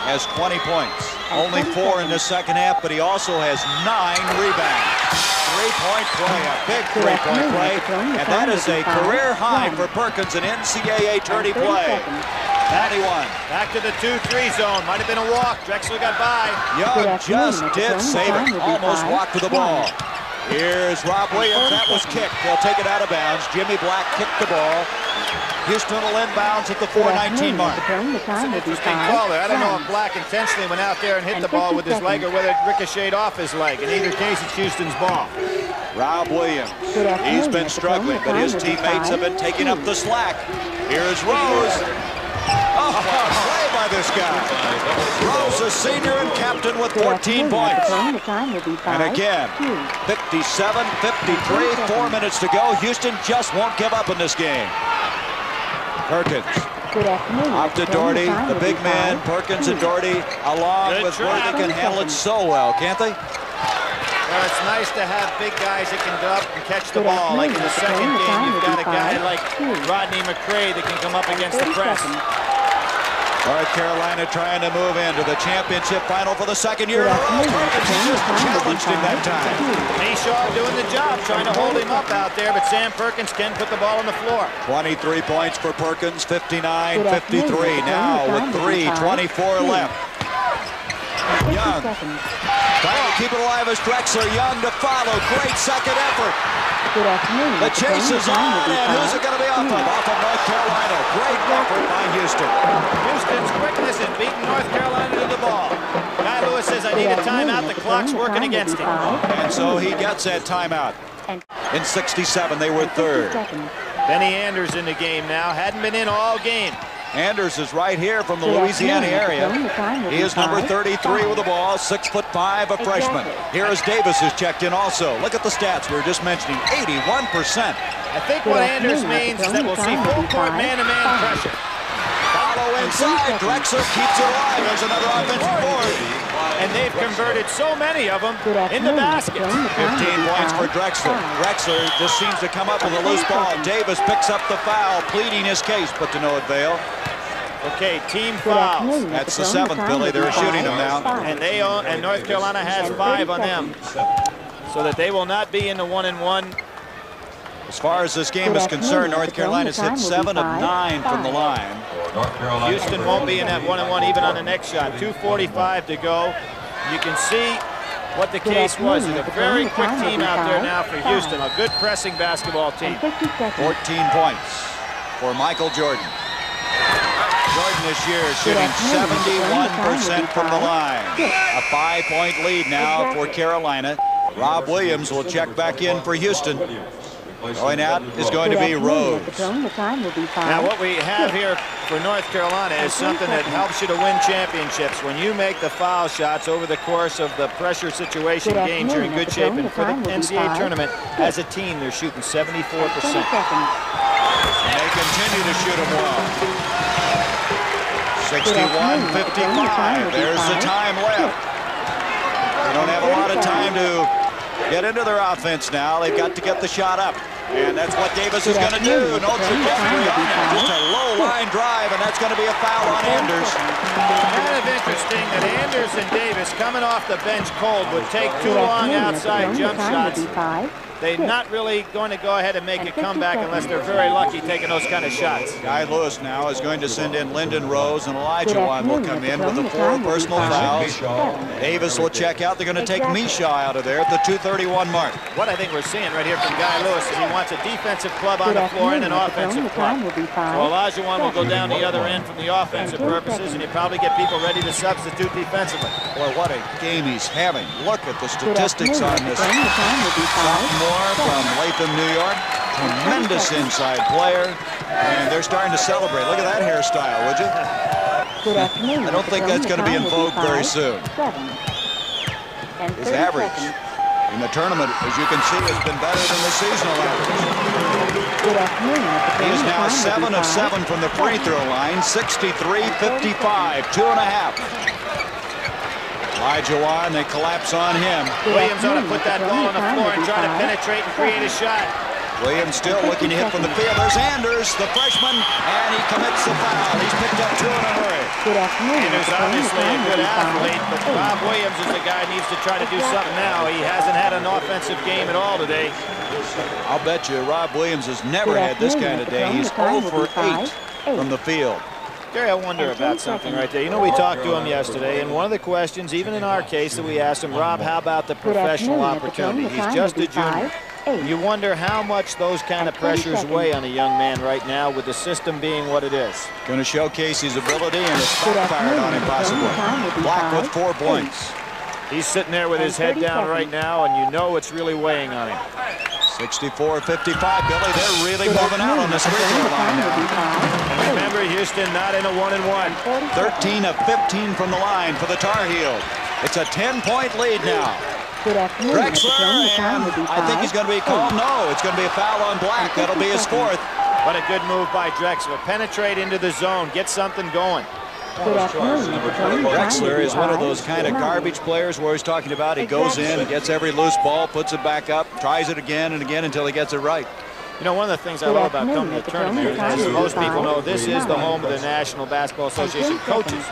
has 20 points. Only 4 in the second half, but he also has 9 rebounds. Three-point play, a big three-point play, and that is a career high for Perkins in NCAA tourney play. 91. Back to the 2-3 zone. Might have been a walk. Drexler got by. Young just did save it. Almost walked with the ball. Here's Rob Williams. That was kicked. They'll take it out of bounds. Jimmy Black kicked the ball. Houston will inbounds at the 4:19 mark. It's an interesting call there. I don't know if Black intentionally went out there and hit the ball with his leg or whether it ricocheted off his leg. In either case, it's Houston's ball. Rob Williams. He's been struggling, but his teammates have been taking up the slack. Here's Rose. Oh, play by this guy. Rose, a senior and captain with 14 points. And again, 57-53, 4 minutes to go. Houston just won't give up in this game. Perkins. Off to Doherty, the big man, Perkins and Doherty, along with Worthy, can handle it so well, can't they? Well, it's nice to have big guys that can go up and catch the ball. Like in the second game, you've got a guy like Rodney McCray that can come up against the press. North Carolina trying to move into the championship final for the second year in a row. Perkins just challenged him that time. Mishaw doing the job, trying to hold him up out there, but Sam Perkins can put the ball on the floor. 23 points for Perkins, 59-53. Now with 3:24 left. Young trying to keep it alive as Drexler. Young to follow. Great second effort. The chase is on, and who's it going to be off of? Off of North Carolina. Great effort by Houston. Houston's quickness is beating North Carolina to the ball. Guy Lewis says, I need a timeout. The clock's working against him. And so he gets that timeout. In 67, they were third. Benny Anders in the game now. Hadn't been in all game. Anders is right here from the Louisiana area. He is number 33 with the ball, 6'5", a freshman. Here is Davis who's checked in also. Look at the stats we were just mentioning, 81%. I think what Anders means is that we'll see full court man-to-man pressure. Follow inside, Drexler keeps it alive. There's another offensive board. And they've converted so many of them into baskets. 15 points for Drexler. Drexler just seems to come up with a loose ball. Davis picks up the foul, pleading his case, but to no avail. Okay, team fouls. That's the 7th, Billy. They're shooting them now. And North Carolina has 5 on them, so that they will not be in the 1-and-1. As far as this game is concerned, North Carolina's hit 7 of 9 from the line. Houston won't be in that 1-and-1 even on the next shot. 2:45 to go. You can see what the case was. It's a very quick team out there now for Houston. A good pressing basketball team. 14 points for Michael Jordan. Jordan this year is shooting 71% from the line. A 5-point lead now for Carolina. Rob Williams will check back in for Houston. Going out is going to be Rose. The time will be 5. Now what we have here for North Carolina is something that helps you to win championships. When you make the foul shots over the course of the pressure situation games, you're in good shape. And for the NCAA tournament, as a team, they're shooting 74%. They continue to shoot them well. 61-55. There's the time left. They don't have a lot of time to get into their offense now. They've got to get the shot up. And that's what Davis is going to do. No trajectory on that. Just a low line drive, and that's going to be a foul on Anders. Kind of interesting that Anders and Davis, coming off the bench cold, would take too long outside jump shots. They're not really going to go ahead and make a comeback unless they're very lucky taking those kind of shots. Guy Lewis now is going to send in Lyndon Rose, and Elijah Wan will come in with the 4 personal fouls. Davis will check out. They're going to take Misha out of there at the 2:31 mark. What I think we're seeing right here from Guy Lewis is he wants a defensive club on the floor and an offensive club. So Elijah Wan will go down the other end from the offensive purposes, and you probably get people ready to substitute defensively. Boy, what a game he's having. Look at the statistics on this sophomore from Latham, New York. Tremendous inside player, and they're starting to celebrate. Look at that hairstyle, would you? I don't think that's going to be in vogue very soon. His average in the tournament, as you can see, has been better than the seasonal average. He is now 7 of 7 from the free throw line, 63-55, 2.5. Elijah Wan, they collapse on him. Williams ought to put that ball on the floor and try to penetrate and create a shot. Williams still looking to hit from the field. There's Anders, the freshman, and he commits the foul. He's picked up 2 in a hurry. Anders obviously a good athlete, but Rob Williams is the guy who needs to try to do something now. He hasn't had an offensive game at all today. I'll bet you Rob Williams has never had this kind of day. He's 0 for 8 from the field. Gary, I wonder about something right there. You know, we talked to him yesterday, and one of the questions, even in our case, that we asked him, Rob, how about the professional opportunity? He's just a junior. You wonder how much those kind of pressures weigh on a young man right now with the system being what it is. Going to showcase his ability, and it's backfired on him possibly. Black with 4 points. He's sitting there with his head down right now, and you know it's really weighing on him. 64-55, Billy. They're really moving out on this free throw line now. And remember, Houston not in a 1-and-1. 13 of 15 from the line for the Tar Heels. It's a 10-point lead now. Drexler, and I think he's going to be called. No, it's going to be a foul on Black. That'll be his 4th. What a good move by Drexler. Penetrate into the zone. Get something going. Drexler is one of those kind of garbage players where he's talking about he goes in and gets every loose ball, puts it back up, tries it again and again until he gets it right. You know, one of the things I love about coming to the tournament is, as most people know, this is the home of the National Basketball Association coaches.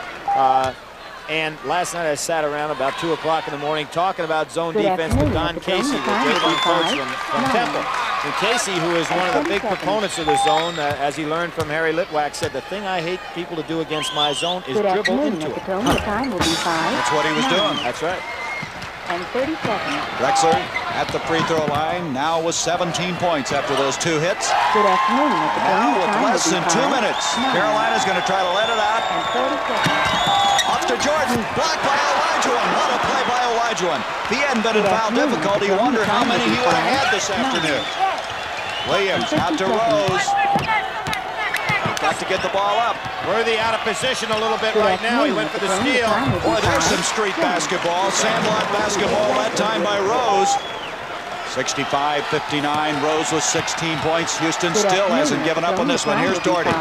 And last night I sat around about 2 o'clock in the morning talking about zone defense with Don Casey, the great young coach from Temple. And Casey, who is one of the big proponents of the zone, as he learned from Harry Litwack, said, the thing I hate people to do against my zone is dribble into it. That's what he was doing. That's right. And 30 seconds. Drexler at the free throw line, now with 17 points after those 2 hits. Good afternoon. Now with less than 2 minutes, Carolina's going to try to let it out. And 30 seconds. Off to Jordan, blocked by Olajuwon. What a play by Olajuwon. If he hadn't been in foul difficulty, you wonder how many he would have had this afternoon. Williams out to Rose. Got to get the ball up. Worthy out of position a little bit right now. He went for the steal. Boy, there's some street basketball. Sandlot basketball that time by Rose. 65-59. Rose with 16 points. Houston still hasn't given up on this one. Here's Doherty.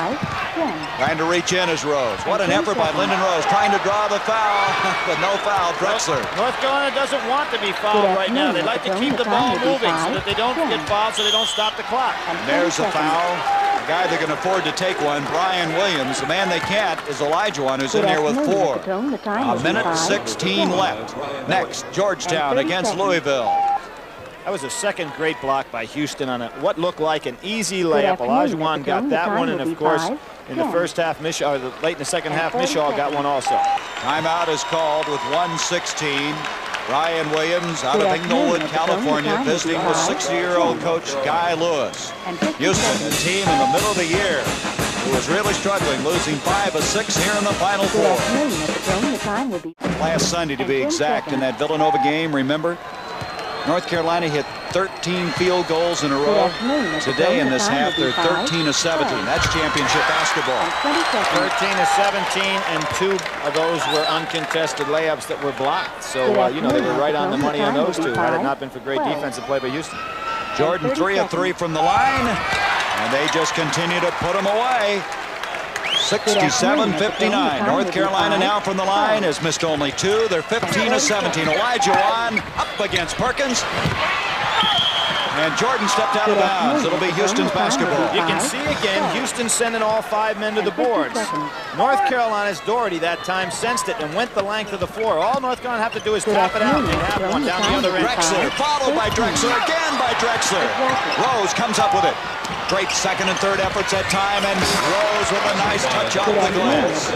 Trying to reach in as Rose. What an effort by Lyndon Rose. Trying to draw the foul, but no foul. Drexler. North Carolina doesn't want to be fouled right now. They like to keep the ball moving so that they don't get fouled, so they don't stop the clock. And there's a foul. The guy that can afford to take one, Brian Williams. The man they can't is Olajuwon, who's in here with 4. A minute 16 left. Next, Georgetown against Louisville. That was a second great block by Houston on what looked like an easy layup. Olajuwon got that one, and of course, in the first half, late in the second half, Mishaw got one also. Timeout is called with 1:16. Brian Williams out of Inglewood, California, visiting with 60-year-old coach Guy Lewis. Houston, the team in the middle of the year, who was really struggling, losing 5 of 6 here in the Final Four. Last Sunday, to be exact, in that Villanova game, remember? North Carolina hit 13 field goals in a row. Today in this half, they're 13 of 17. That's championship basketball. 13 of 17, and 2 of those were uncontested layups that were blocked. So, you know, they were right on the money on those 2 had it not been for great defensive play by Houston. Jordan 3 of 3 from the line, and they just continue to put them away. 67-59. North Carolina now from the line has missed only 2. They're 15 of 17. Elijah Wan up against Perkins. And Jordan stepped out of bounds. It'll be Houston's basketball. You can see again, Houston sending all 5 men to the boards. North Carolina's Doherty that time sensed it and went the length of the floor. All North Carolina have to do is tap it out. They have one down the other end. Drexler, followed by Drexler, again by Drexler. Rose comes up with it. Great second and third efforts that time, and Rose with a nice touch off the glass.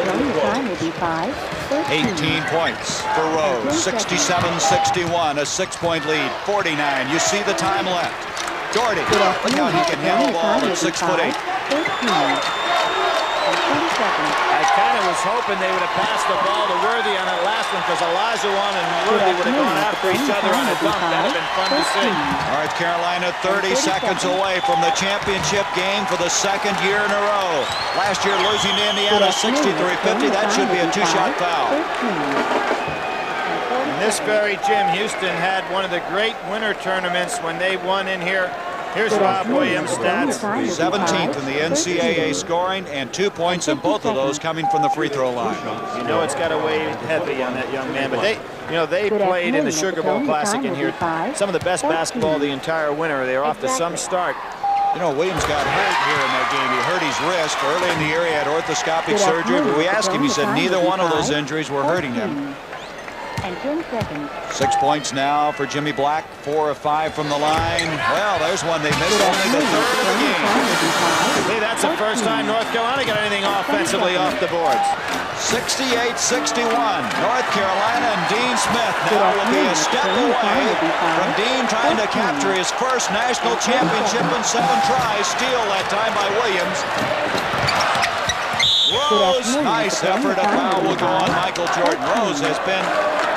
18 points for Rose, 67-61, a 6-point lead, 49. You see the time left. Doherty, look how he can handle the ball at 6'8". I kind of was hoping they would have passed the ball to Worthy on that last one, because Olajuwon and Worthy would have gone after each other on a dunk. That would have been fun to see. North Carolina 30 seconds away from the championship game for the 2nd year in a row. Last year losing to Indiana 63-50. That should be a 2-shot foul. In this very gym, Houston had one of the great winter tournaments when they won in here. Here's Rob Williams' stats. 17th in the NCAA scoring, and 2 points, and both of those coming from the free throw line. You know it's got to weigh heavy on that young man, but they played in the Sugar Bowl Classic in here. Some of the best basketball the entire winter. They're off to some start. You know, Williams got hurt here in that game. He hurt his wrist. Early in the year, he had orthoscopic surgery, but we asked him, he said neither one of those injuries were hurting him. 6 points now for Jimmy Black, 4 of 5 from the line. Well, there's one they missed, only the 3rd of the game. Hey, that's the first time North Carolina got anything offensively off the boards. 68-61. North Carolina and Dean Smith now will be a step away from Dean trying to capture his first national championship in 7 tries. Steal that time by Williams. Rose, nice effort. A foul will go on Michael Jordan. Rose has been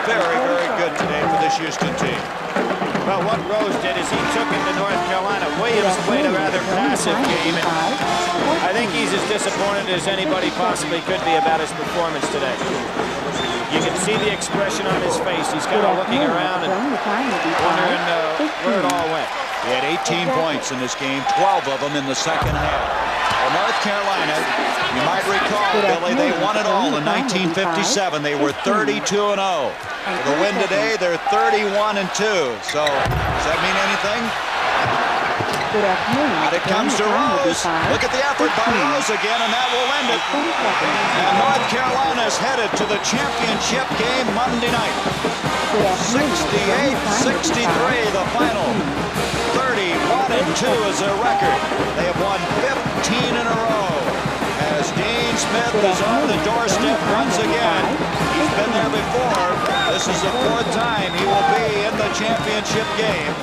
very, very good today for this Houston team. Well, what Rose did is he took it to North Carolina. Williams played a rather passive game, and I think he's as disappointed as anybody possibly could be about his performance today. You can see the expression on his face. He's kind of looking around and wondering where it all went. He had 18 points in this game, 12 of them in the second half. Well, North Carolina, you might recall, Billy, they won it all in 1957. They were 32-0. For the win today, they're 31-2. So, does that mean anything? Out it comes to Rose. Look at the effort by Rose again, and that will end it. And North Carolina's headed to the championship game Monday night. 68-63, the final. 31-2 is their record. They have won 15 in a row. As Dean Smith is on the doorstep once again. He's been there before. This is the 4th time he will be in the championship game.